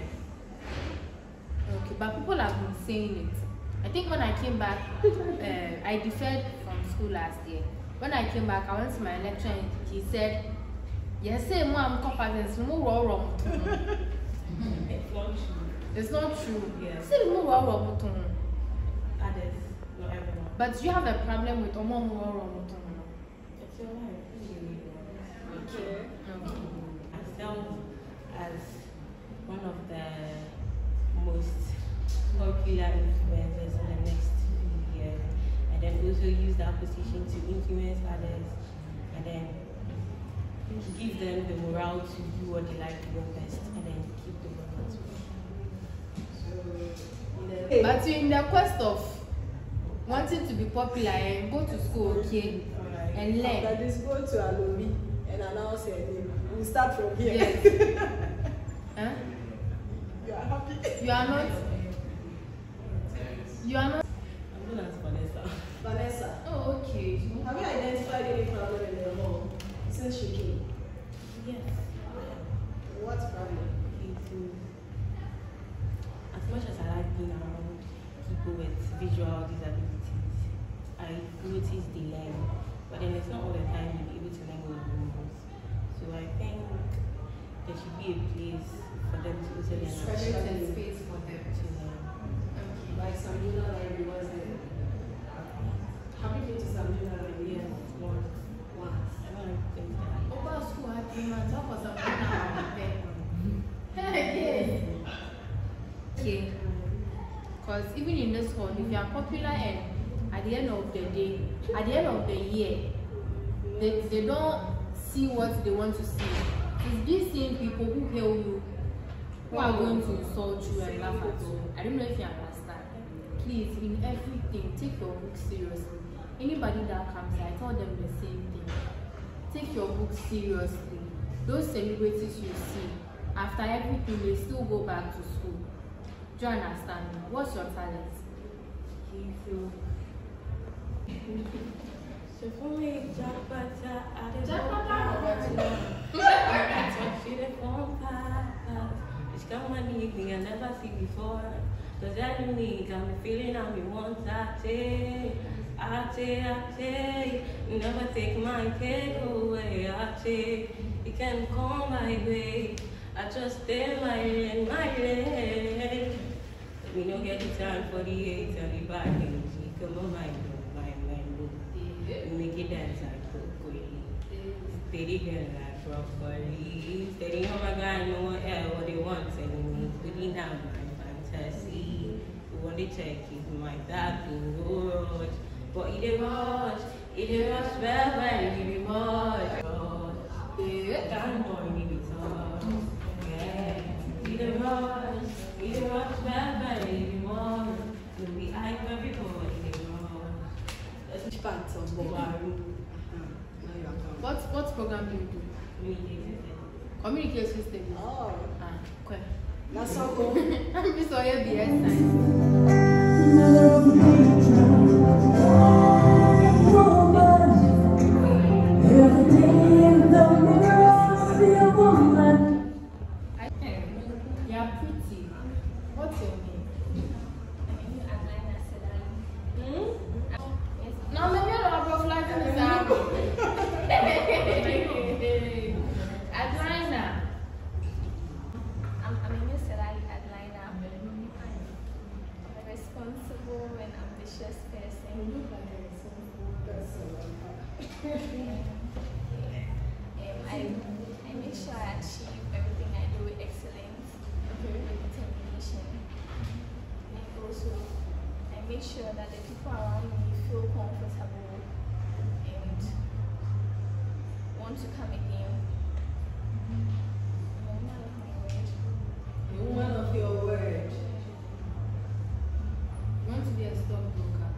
Okay, but people have been saying it. I think when I came back, I deferred from school last year. When I came back, I went to my lecturer and he said, yes, say mom, competence, no wrong. It's not true. It's not true. Yeah. Say no wrong. Others, not everyone. But you have a problem with Omo wrong. It's your life. Okay. Myself as one of the most popular influencers in the next 2 years, and then also use that position to influence others, and then give them the morale to do what they like to do best, and then keep the romance going. But you're in the quest of wanting to be popular and go to school, okay, and learn. That is go to Alomi and announce your name. We'll start from here. Yes. Huh? You are happy? You are not. You are not. I'm known as Vanessa. Vanessa. Oh, okay. Have you identified any problem in the home since she came? Yes. What problem? As much as I like being around people with visual disabilities, I notice they learn, but then it's not all the time you'll be able to learn with numbers. So I think there should be a place for them to also learn. Space for them to learn. Like Samina Library was there. Have you been to Samina Library? Yes, once. I don't like things that Oguaa school had 3 months. That was a okay. Because even in this hall, if you are popular and at the end of the day, at the end of the year, they don't see what they want to see. It's these same people who hail you, who are going to insult you and laugh at you. I don't know if you understand. Please, in everything, take your book seriously. Anybody that comes here, I tell them the same thing. Take your book seriously. Those celebrities you see, after everything, they still go back to school. Do you understand me? What's your talent? So for me, Jakarta, I don't know. It's got money I never see before. Cause enemy got me feeling I'm the one I take. Never take my cake away. I take. It can come my way. I just stay my lane. We don't get the time for the hate and the bad things. Come on, my make it dance like Cocoy. Steady girl like broccoli. Steady on my guy, no one else what they want. And putting down my fantasy. We want to check if my dad can go. But it a rush, well, it be much. Can't boy me with all. Yeah, it a rush, well, it be more. You'll be eye for everybody. Which part of Boba? What program do you do? Communication system. Oh. Okay. That's so cool. I'm just all your BS sign. You're pretty. What's your name? No, maybe I'm not flagging this out. Atlanta. I'm a Miss Atlanta. I'm a responsible and ambitious person. I make sure I achieve everything I do with excellence, with determination. And also, I make sure that the people around me feel comfortable and want to come again. I'm a woman of my word. A woman of your word. You want to be a stockbroker?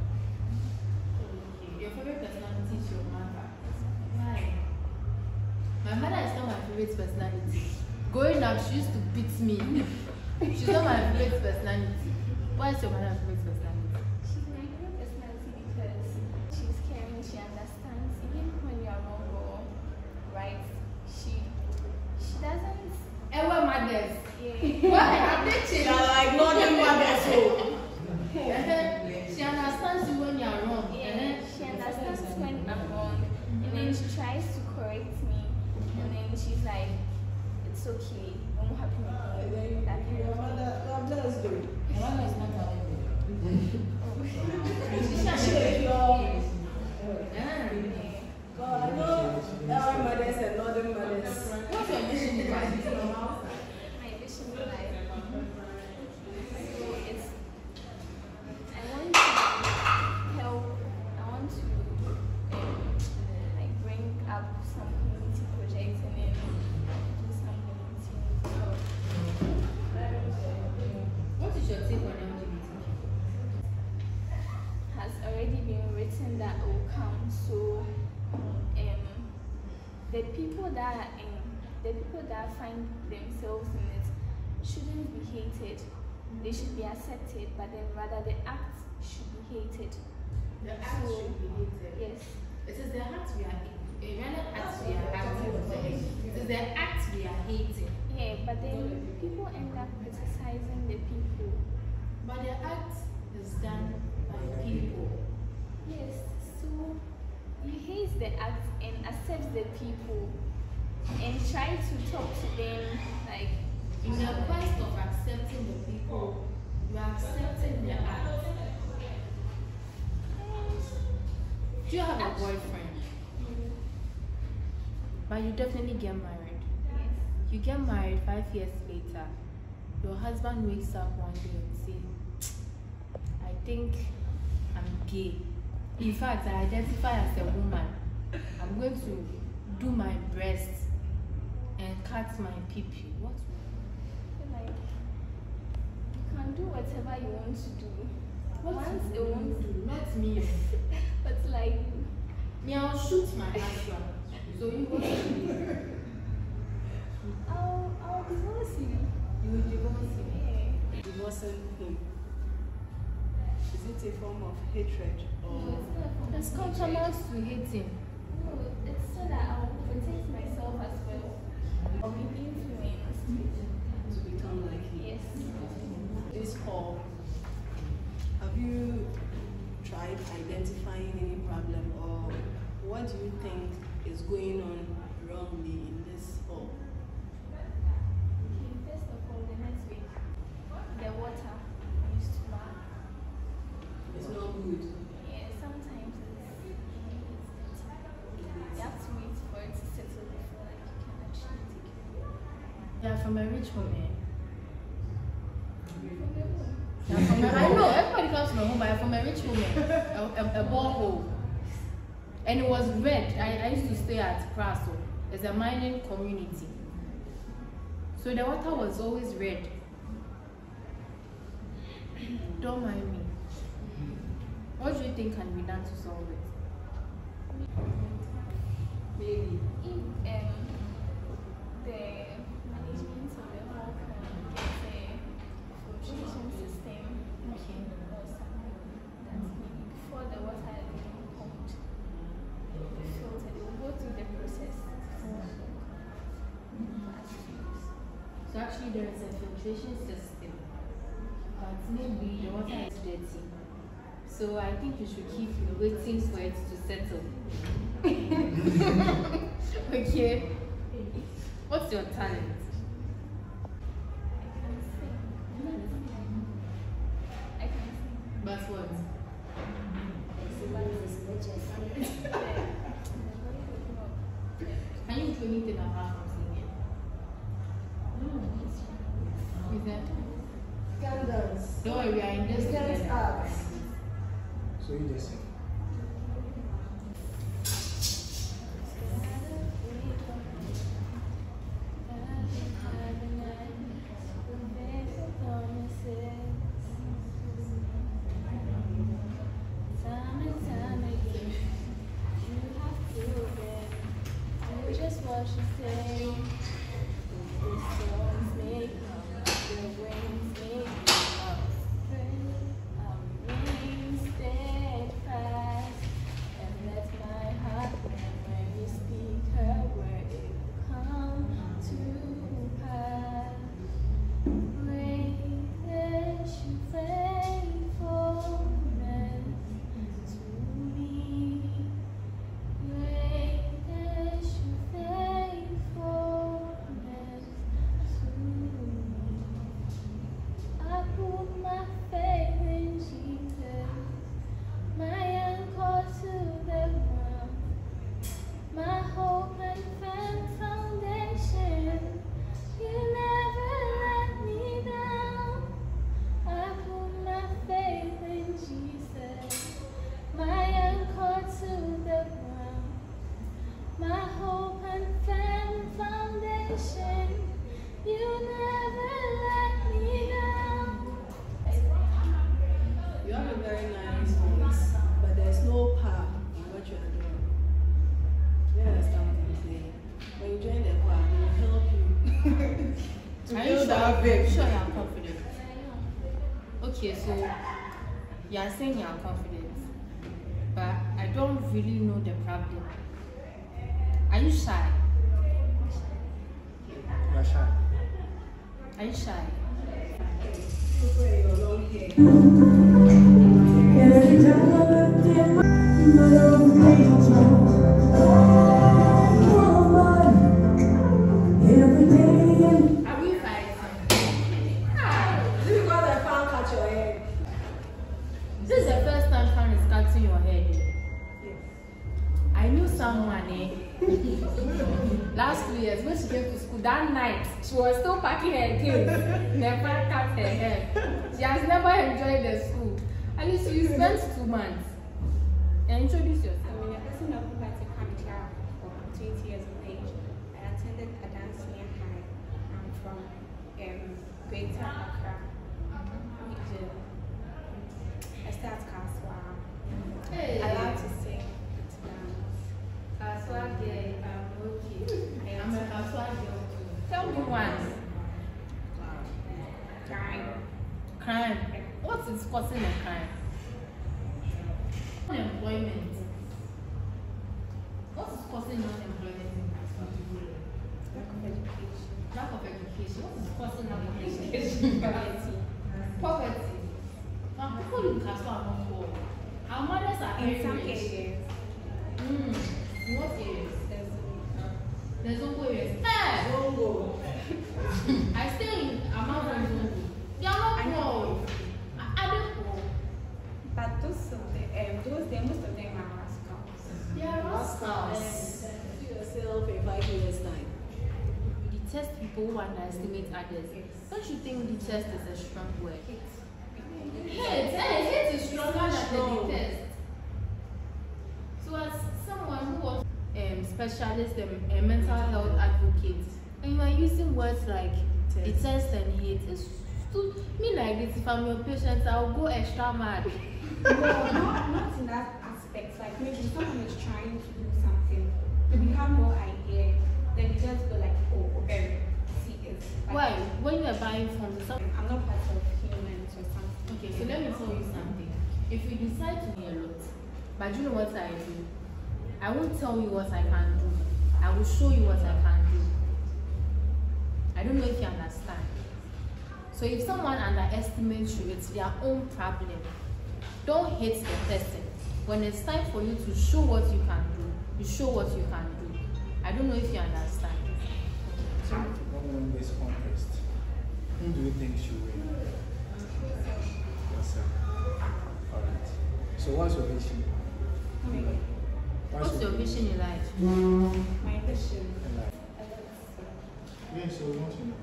Your favorite personality is your mother. Why? My mother is not my favorite personality. Growing up, she used to beat me. She's not my favorite personality. Why is your mother favorite personality? She's my favorite personality because she's caring, she understands, even when you're wrong or right, she doesn't. And we're mothers. Yeah. Why have they changed? You're like nothing mothers. She understands you when you're wrong. Yeah, she understands when I'm wrong, and then she tries to correct me, and then she's like, it's okay, I'm happy with you. That kind Your of thing. mother, God bless you. Your mother is not our God, I know our mothers and northern mothers. What's your mission in life? My vision in life. So it's, I want to help, I want to like bring up some community projects and that find themselves in it shouldn't be hated. They should be accepted, but then rather the act should be hated. The act should be hated. Yes. It is the act we are acting. It is the act we are hating. Yeah, but then people end up criticizing the people. But the act is done by people. Yes, so you hate the act and accept the people and try to talk to them like in the quest of accepting the people, you are accepting the act. Do you have a boyfriend? But you definitely get married. Yes. You get married 5 years later. Your husband wakes up one day and says, I think I'm gay. In fact, I identify as a woman. I'm going to do my breasts and cut my pee-pee. What? Like, you can do whatever you want to do. What Once you want to do? Not me. But like, me, I'll shoot my husband. So you want to do? I'll divorce you. You will divorce him? Yeah. Divorcing him. Is it a form of hatred? Or No, it's not a form It's of tantamount to hating. No, it's so that I'll protect myself as well. I'll be influenced. to become like him? Yes. This call, have you tried identifying any problem, or what do you think is going on wrongly in this hall? Okay, first of all, the next week, the water used to run. It's not good. Yeah, sometimes it's dirty. You have to wait for it to settle before like you can actually take it. Yeah, from a rich woman. From your home. Yeah, from I know everybody comes from a home, but from a rich woman, a borehole, and it was red. I used to stay at Praso. It's a mining community, so the water was always red. Don't mind me. What do you think can be done to solve it? Maybe. If the management of the hall can get a filtration system or something that maybe before the water is being pumped, filtered, it will go through the process. So actually, there is a filtration system, but maybe the water is dirty. So I think you should keep waiting for it to settle. Okay. What's your talent? I can sing. But what? Can you do anything apart from singing? Is that? Can dance. Don't worry, we are in this together. So you just sing. Just what she said. The storms may come, the winds may blow. I'm remain steadfast. Are you sure you are confident? Okay, so you are saying you are confident, but I don't really know the problem. Are you shy? You are shy. Are you shy? Are we fighting? This is because I found catch your head. This is the first time fan is cutting your head. Yes. I knew someone last 2 years when she came to school that night, she was still packing her things. Never cut her hair. She has never enjoyed the school. At least you spent 2 months. And introduce yourself. I'm a person of Accra for 20 years of age. I attended a dance near high. I'm from Greater Accra region. I start Kaswa. Hey. I love to sing and to dance. Kaswa girl. Okay. I'm a Kaswa girl too. Tell me one. Crime. What is causing a crime? Unemployment. What is causing unemployment? Lack of education. What is causing lack of education? Poverty. Now people in Kaswa are not poor. Our mothers are very In some rich. areas. In what areas? There's no areas. Don't go. I stay in Amman. They are not poor. Are they poor? But most of them are rascals. They are rascals. See yourself in 5 years' time. We detest people who underestimate others. Don't you think detest is a strong word? Hate is stronger than the detest. So as someone who was specialist and mental health advocate, and you are using words like detest and hate, it's to me like this. If I'm your patient, I'll go extra mad. No, not in that aspect. Like maybe someone is trying to do something, but you have no idea. Then you just go like, oh, okay, see it's like, Why? When you are buying from some, I'm not part of humans or something. okay, so let me tell you something. If you decide to be a lot, but you know what I do? I won't tell you what I can do. I will show you what I can do. I don't know if you understand. So if someone underestimates you, it's their own problem. Don't hate the person. When it's time for you to show what you can do, you show what you can do. I don't know if you understand. So, don't win this contest. Who do you think should win? Yourself. Alright. So what's your vision? What's your vision in life? My vision. In life. Yeah, so we want to know.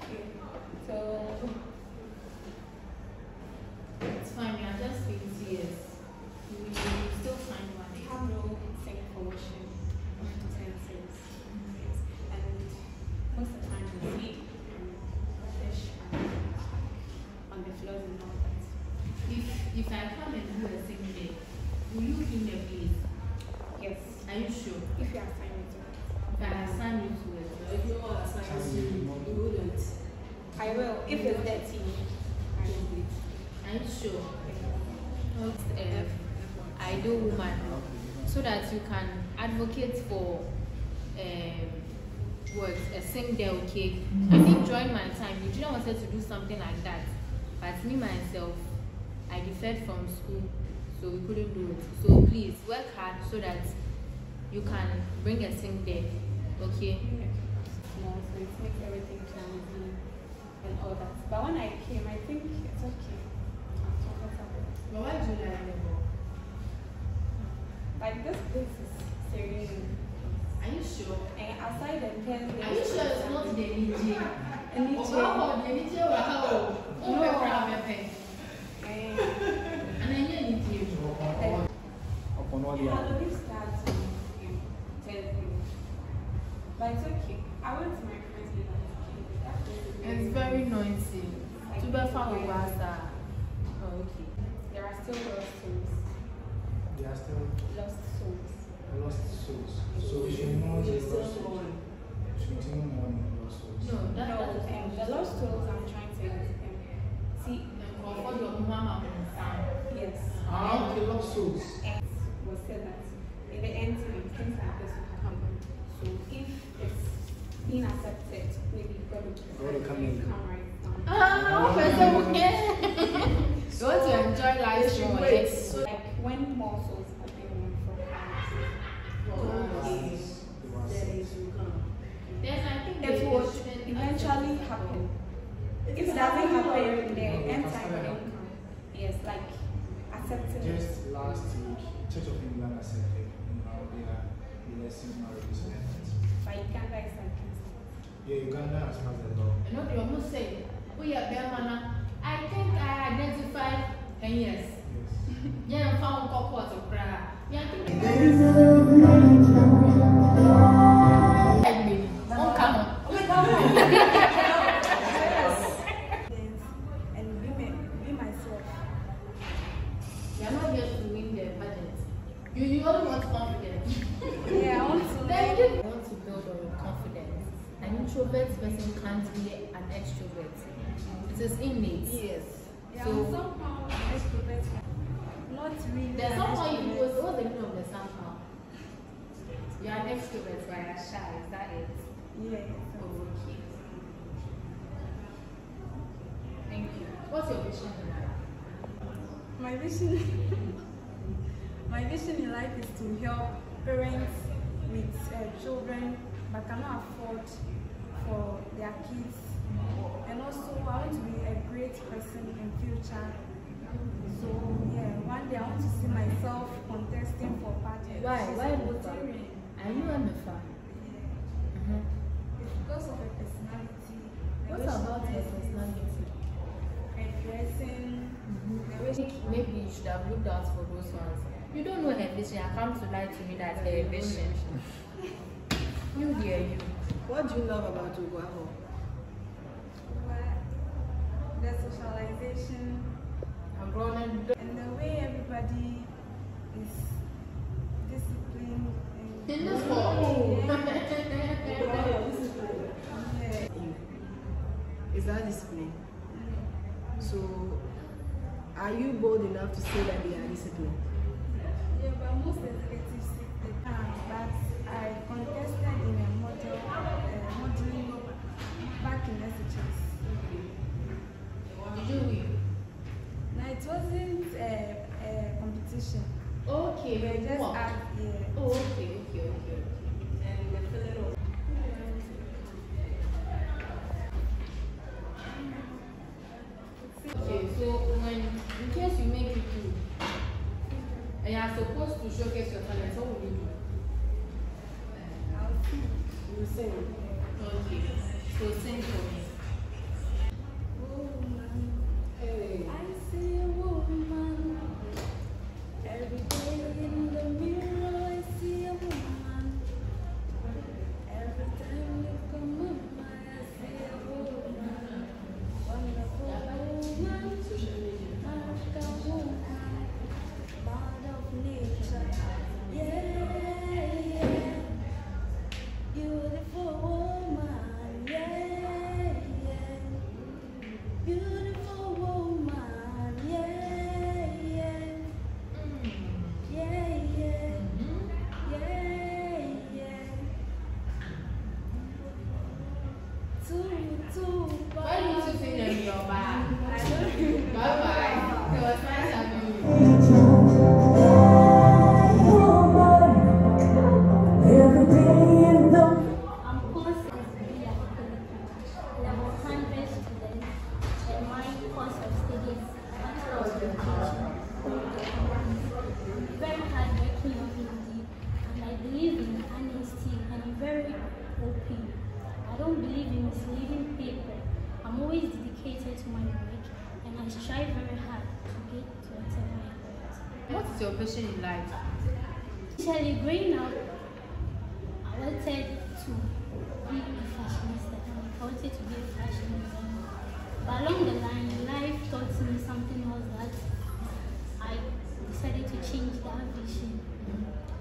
Okay. So It's fine, you are just 20 years. You will still find one. I have no sing function utensils. And most of the time we sleep and fish on the floors and all that. If I come and do a sing day, will you in the place? Yes. Are you sure? If you assign me to it. If I assign you to it. If you all assign you wouldn't. I will. If it's dirty, I will do it. Are you sure? Ideal woman, so that you can advocate for a sing day, okay? I think during my time, you didn't want to do something like that. But me myself, I deferred from school, so we couldn't do it. So please work hard so that you can bring a sing day, okay? No, so it makes everything clumsy and all that. But when I came, I think it's okay. I'm comfortable. But why do you like the ball? Like this place is serene. Are you sure? And aside the pen, Are you sure it's not the DJ? And Oh, the DJ will help. Oh, my friend. And then you need to. Upon all the I other. already started to tell you. But it's okay. I went to my friend's place. It's very noisy. To be found Oguaa. Oh, okay. There are still lost souls. They are still Lost souls. lost souls. So we should know the lost souls. Shooting one lost souls. No, the lost souls I'm trying to see. For your mama and son. Yes. Ah, okay, lost souls. And was said that in the end, things like this will come. So if it's being accepted, maybe God will come right down. You want to enjoy life more. Wait. So like when more souls are being won from Then I think it would eventually happen. If it doesn't happen, the end time will come. Yes, like accepting. Just last week, Church of England accepted now they are blessing marriages. But Uganda is like Yeah, Uganda has passed the law. You know, they almost say, we are Bermana. I think I identified 10 years. Yeah, I found couples of prayer. Yeah, I think. Come on. And be myself. You're not here to win the pageant. You only want confidence. Yeah, I want to. Then you want to build on your confidence. An introvert person can't be an extrovert. It is innate. Yes. Yeah, So somehow extrovert. Not really. there's somehow you was what's the meaning of the somehow? You are an extrovert, but you're shy. Is that it? Yeah. Okay. Thank you. What's your vision in life? My vision in life is to help parents with children but cannot afford for their kids. And also I want to be a great person in future. So yeah, one day I want to see myself contesting for pageants. Why Mufa? Are you a Mufa? It's because of her personality. What about her personality? Her dressing. Maybe you should have looked out for those ones. You don't know her vision. I come to lie to me that her vision. You hear you. What do you love about Oguaa? The socialization I'm grown and the way everybody is disciplined. in this hall. Is that discipline? So, are you bold enough to say that they are disciplined? Yeah, but most executives they can't. But I contested in a modeling back in SHS. Did you win? No, it wasn't a competition. Okay. We just What? yeah. Oh, okay. And the feeling of Okay, so when in case you make it through and you are supposed to showcase your talent, what will you do? you sing. Okay. So sing for me. I see a woman every day in the mirror. I see a woman every time you come on my. I see a woman, wonderful woman, African woman, mother of nature. Yeah, beautiful woman. Yeah, beautiful woman. Why didn't you sing them in your bag? Bye-bye. It was nice having you. I'm course is level 100 students, and my course of study is Bachelor of Education. Very hardworking young lady, and I believe in honesty, and I'm very open. I don't believe in misleading people. I'm always dedicated to my work, and I strive very hard to get to whatever I want. What is your vision in life? Initially, growing up, I wanted to be a fashionista. I wanted to be a fashion designer. But along the line, life taught me something else that I decided to change that vision.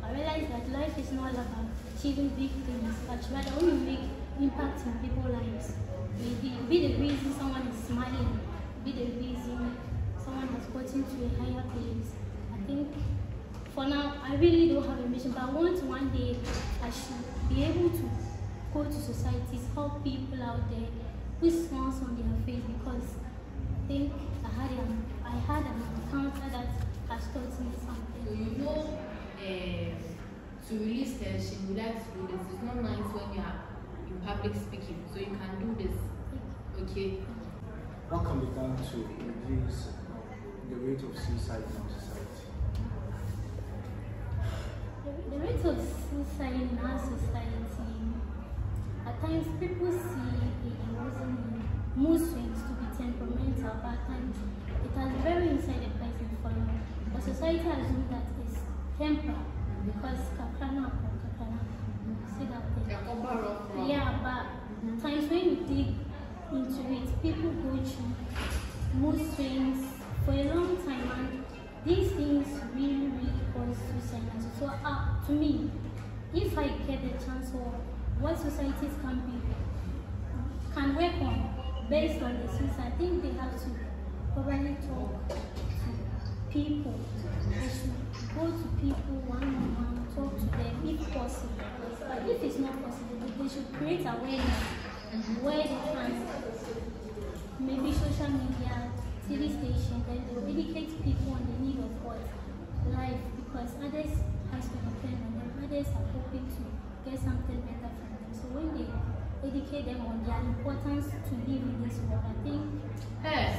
I realized that life is not about achieving big things, but rather when you make impact in people's lives. Maybe be the reason someone is smiling, be the reason someone has gotten to a higher place. I think for now, I really don't have a mission, but I want one day I should be able to go to societies, help people out there, put smiles on their face, because I think I had an encounter that has taught me something. So you know, to release tension, you like to do this. It's not nice when you are in public speaking, so you can do this. Okay. What can be done to reduce the rate of suicide in our society? The rate of suicide in our society, at times people see it using mood swings to be temperamental, but at times it has very inside the person for now. The society assumes that it's temper because kakana, see that thing. Yeah, but times when you dig into it, people go through mood swings for a long time, and these things really cause suicide. So to me, if I get the chance or what societies can work on based on the suicide, I think they have to probably talk to people. They should go to people one-on-one, talk to them if possible. But if it's not possible, they should create awareness where they can, maybe social media, TV station, then they will educate people on the need of what? Life, because others has to depend on them, others are hoping to get something better from them. So when they educate them on their importance to live in this world, I think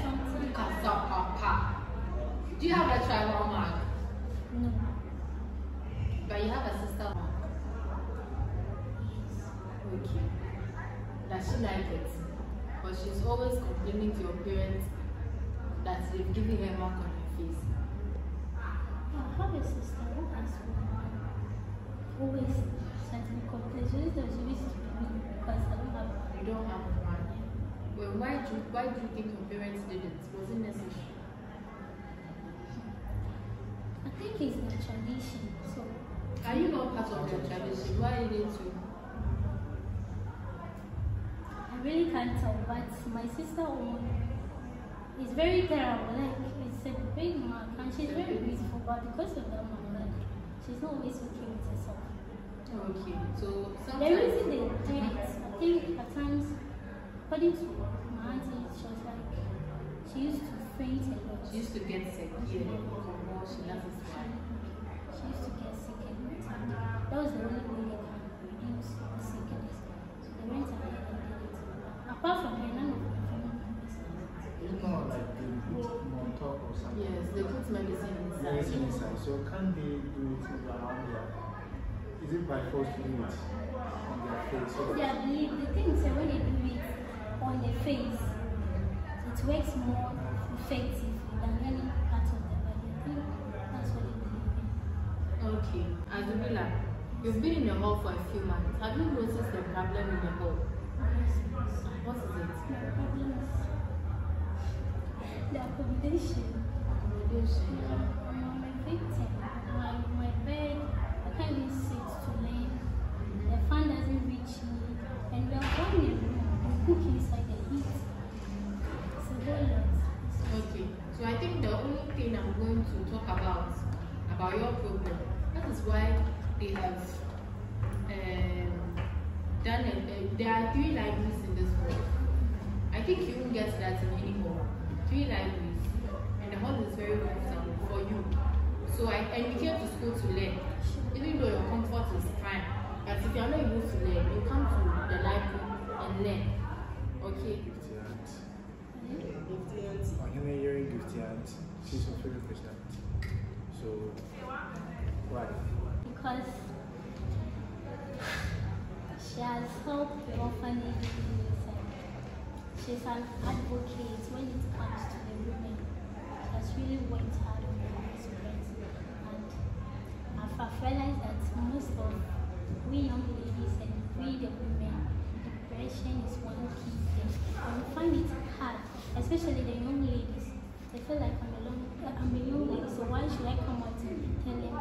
something Do you have a tribal mark? No. But you have a sister mark? Yes. Okay. Does she like it? But she's always complaining to your parents that they've given her mark on her face. I have a sister who has always sent me complaints. She used to be me because I don't have one. You don't have one? Well, why do you think your parents did it? Was it necessary? I think it's the tradition. So are you not part of the tradition? Why didn't you? I really can't tell, but my sister is very terrible. Like, it's a big mark, and she's very beautiful, but because of that mark, like, she's not always okay with herself. Okay, so sometimes the reason they do it, I think at times, according to my auntie, she was like, she used to faint a lot. She used to get sick, yeah. She loves this one. She used to get sick a lot, and that was the only way they can reduce the sickness. So they went ahead and did it. Apart from her, none of the family members. It's not like they put on top or something. Yes, they put medicine inside. So can they do it around there? Is it by force to do it on their face? Yeah, the thing is that when they do it on the face, it works more effectively than any part of the body. I think that's what they believe in. Okay, Azubila, you've been in the hall for a few months. Have you noticed the problem in the hall? Yes. What is it? The problem is the accommodation. I'm a victim. My bed, I can't even sit to lay. The fan doesn't reach me. And we are all in a room. We cook inside the heat. It's a whole lot. Okay, so I think the only thing I'm going to talk about your problem, that is why they have done it. There are 3 libraries in this hall. I think you won't get that in any hall. 3 libraries, and the hall is very comfortable for you. So and you came to school to learn, even though your comfort is fine. But if you are not able to learn, you come to the library and learn. Okay. I'm hearing Gifty Aunt. She's your favorite president. So why? Because she has helped the orphanages. She's an advocate when it comes to the women. She has really worked hard on the aspect. And I've realized that most of we young ladies and we the women, depression is one key thing. And we find it hard, especially the young ladies. They feel like I'm a young lady, so why should I come out and tell them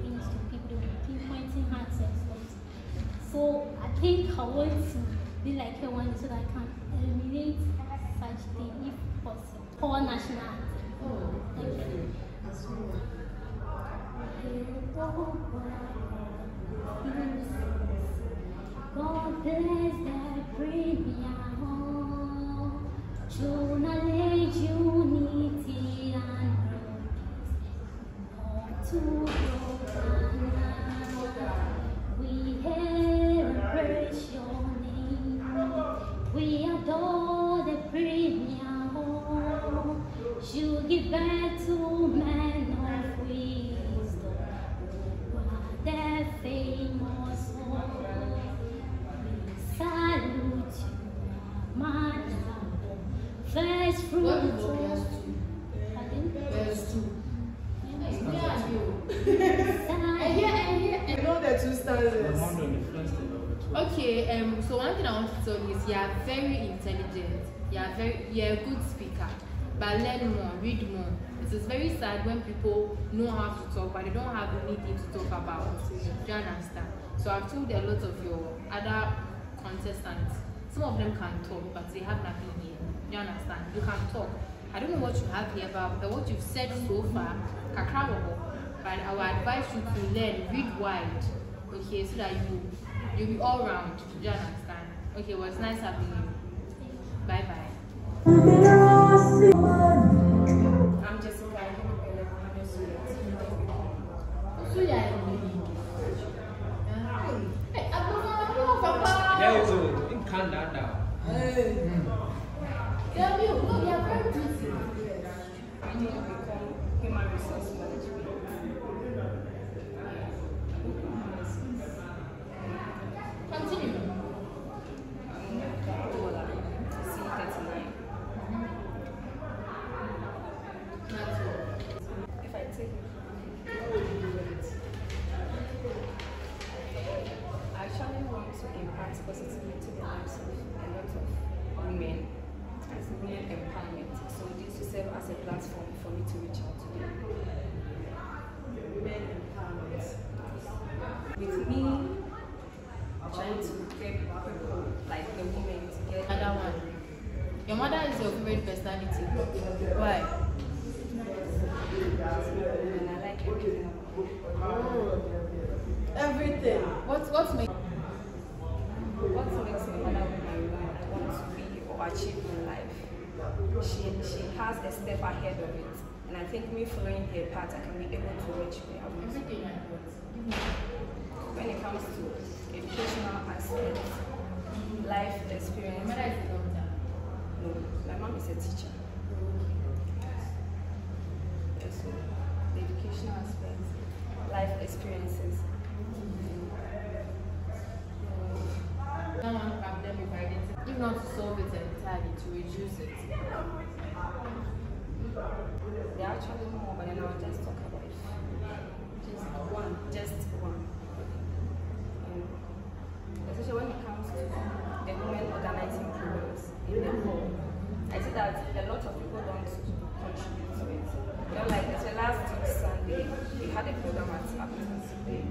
things to people? They will keep pointing hands and stuff. So I think I want to be like her one so that I can eliminate such thing if possible. For national anthem. Oh, thank you. God bless that bring me home. True knowledge, unity, and peace. To we praise your name. We adore the premier home. You give back to men of wisdom. The famous home. We salute you, Madam. First fruit. Verse 2. I know the two stanzas. Okay, so one thing I want to tell you is you are very intelligent, you are a good speaker, but learn more, read more. It is very sad when people know how to talk but they don't have anything to talk about. Do you understand? So I've told a lot of your other contestants, some of them can talk but they have nothing here. Do you understand? You can talk. I don't know what you have here, but what you've said so far, but I will advise you to learn, read wide, okay, so that you'll be all round. Do you understand? Okay, well, it's nice having you. Bye bye. I'm Jessica. So yeah. Hey, Papa. Yeah, so in Canada. Tell me, no, we are very busy. I need to become human resource management. Continue. If I take I actually want to impact positively to the lives of a lot of women as women empowerment. So this will serve as a platform for me to reach out to them. Women empowerment. With me trying to get people like the women to get another one. Your mother is your favorite personality. Why? And I like everything. Everything. What makes What makes me mother woman want to be or achieve in life? She has a step ahead of it, and I think me following her path, I can be able to reach where I want to be. When it comes to educational aspects, life experience. Your mother is a doctor. No, my mom is a teacher. So, the educational aspects, life experiences. One problem with identity, if not to solve it entirely, to reduce it. There are actually more, but then I'll just talk about just one. Especially when it comes to the women organizing programs in the home, I see that a lot of people don't contribute to it. Like last Sunday, we had a program at Appleton's Day,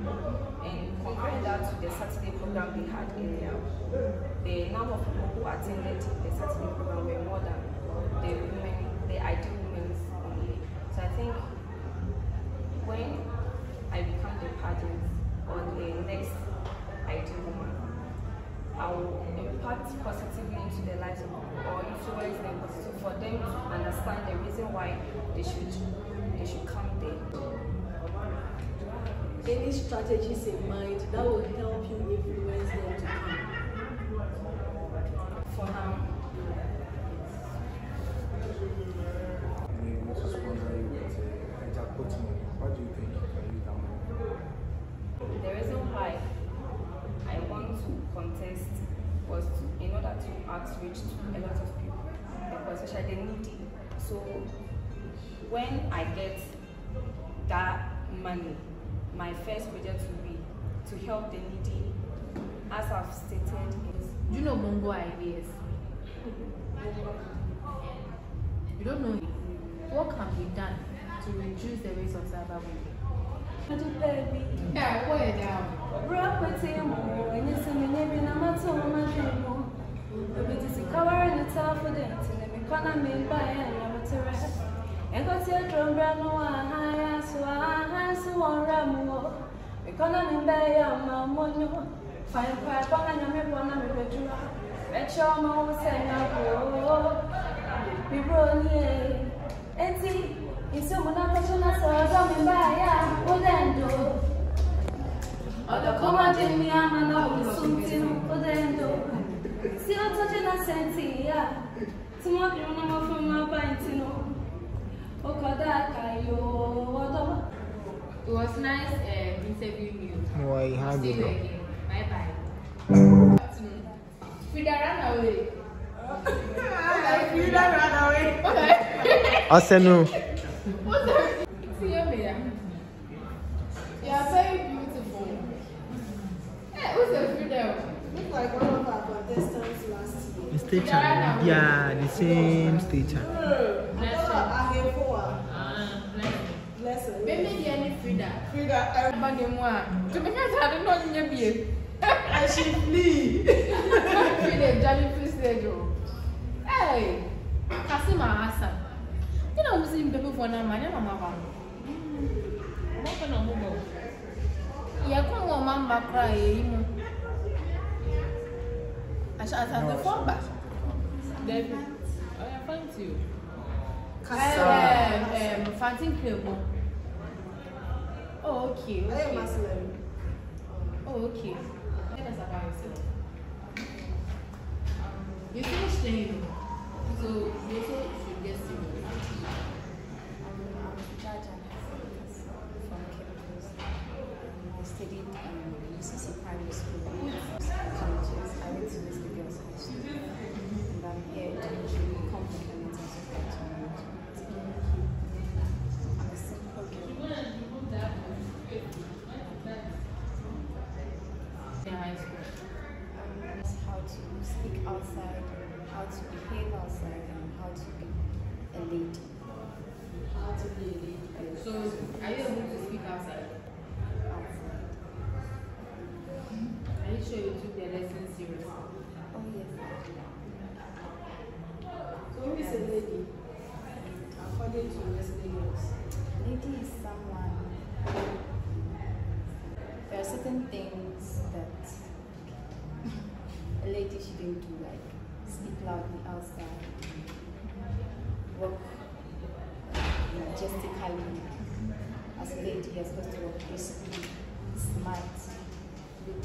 and comparing that to the Saturday program we had earlier, the number of people who attended the Saturday program were more than the ideal women only. So I think when I become the pageant or the next ideal woman, I will impact positively into the lives of people or influence them positively for them to understand the reason why they should come there. Any strategies in mind that will help you influence them to come? For now. What do you think you can use that money? The reason why I want to contest was in order to outreach to a lot of people, especially the needy. So when I get that money, my first project will be to help the needy. As I've stated, is do you know Bongo ideas? You don't know it. What can be done to reduce the rates of cyberbullying? I It was nice interviewing you. Why have See you? you again. Bye bye. Frida ran away. Frida ran away. Asenu. What's that? See you, Mia. You are very beautiful. Hey, who's the Frida? Look like one of our contestants last year. Stature. Yeah, the same stature. Bless her. Maybe the only Frida. Frida, everybody more. To be honest, I don't know your beard. And she flee. Frida, Johnny, please say go. Hey, Kasima Hassan. You know who's in people for now, man? I'm not going to move. Yeah, come on, Mama, cry. I shall have the phone back. David, I find you. Fanting Club. Oh, okay. Oh, okay. Tell us about yourself. You finished training, so you also should get serious. I studied UCC primary school. Colleges. I went to Miss Girls High School. And I'm here to actually compliment and support my I'm a simple girl. In high school. How to speak outside, how to behave outside, and how to be a lady. How to be a lady. So, are you able to speak outside? Are you sure you took the lesson seriously? Oh, yes. So who is a lady? According to Wesleyan. Lady is someone. There are certain things that a lady shouldn't do, like speak loudly outside, walk majestically. As a lady, you're supposed to walk gracefully, smart, look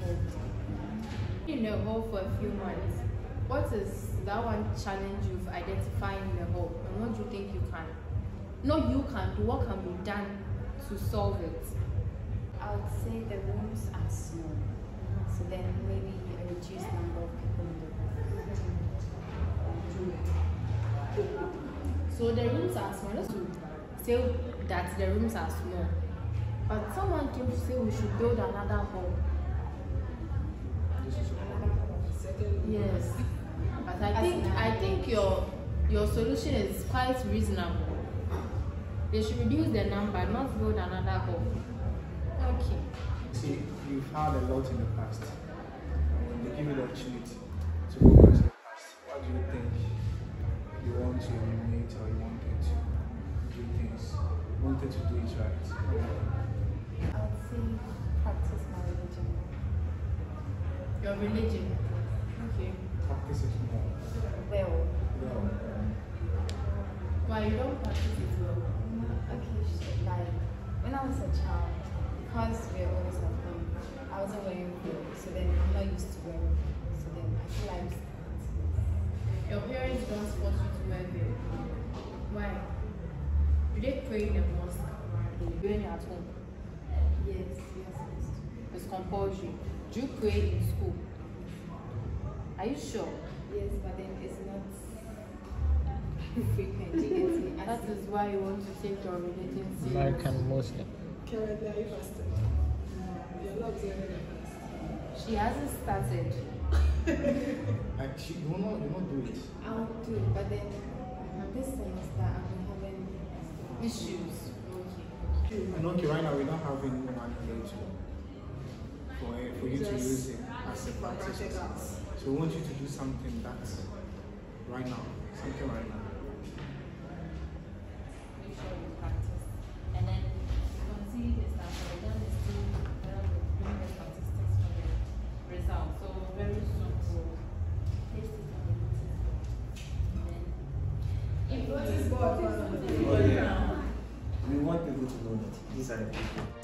good. In the hall for a few months, what is that one challenge you've identified in the hall, and what do you think you can? Not you can do, what can be done to solve it? I would say the rooms are small, so then maybe a reduced number of people in the room. So the rooms are small. Let's say that the rooms are small, but someone came to say we should build another hall. Yes, but I think your solution is quite reasonable. They should reduce the number, not build another hall. Okay. See, you've had a lot in the past. When they give you the opportunity to go back to the past, what do you think you want to eliminate or you wanted to do things, wanted to do it right? I would say practice my religion. Your religion? Okay. Practice it more. Well. Why you don't practice it well? Okay, like when I was a child, because we were always at home, I wasn't wearing clothes, so then I'm not used to wearing clothes, so then I feel like your parents don't force you to wear veil. Why? Do they pray in the mosque? When you're at home? Yes. It's compulsory. Do you pray in school? Are you sure? Yes, but then it's not frequent. That is why you want to take your religion seriously. American Muslim. Currently, are you fasting? You're not doing it. She hasn't started. Like, you will not do it. I'll do it, but then this semester I've been having issues. And okay, right now we're not having money here for you to use it as a practice. So we want you to do something that right now. Something right now. Make sure you practice. And then you can see the stuff we're done is still doing the statistics for the result. So very soon we'll taste it on the notice board. And then if We want people to know that these are the people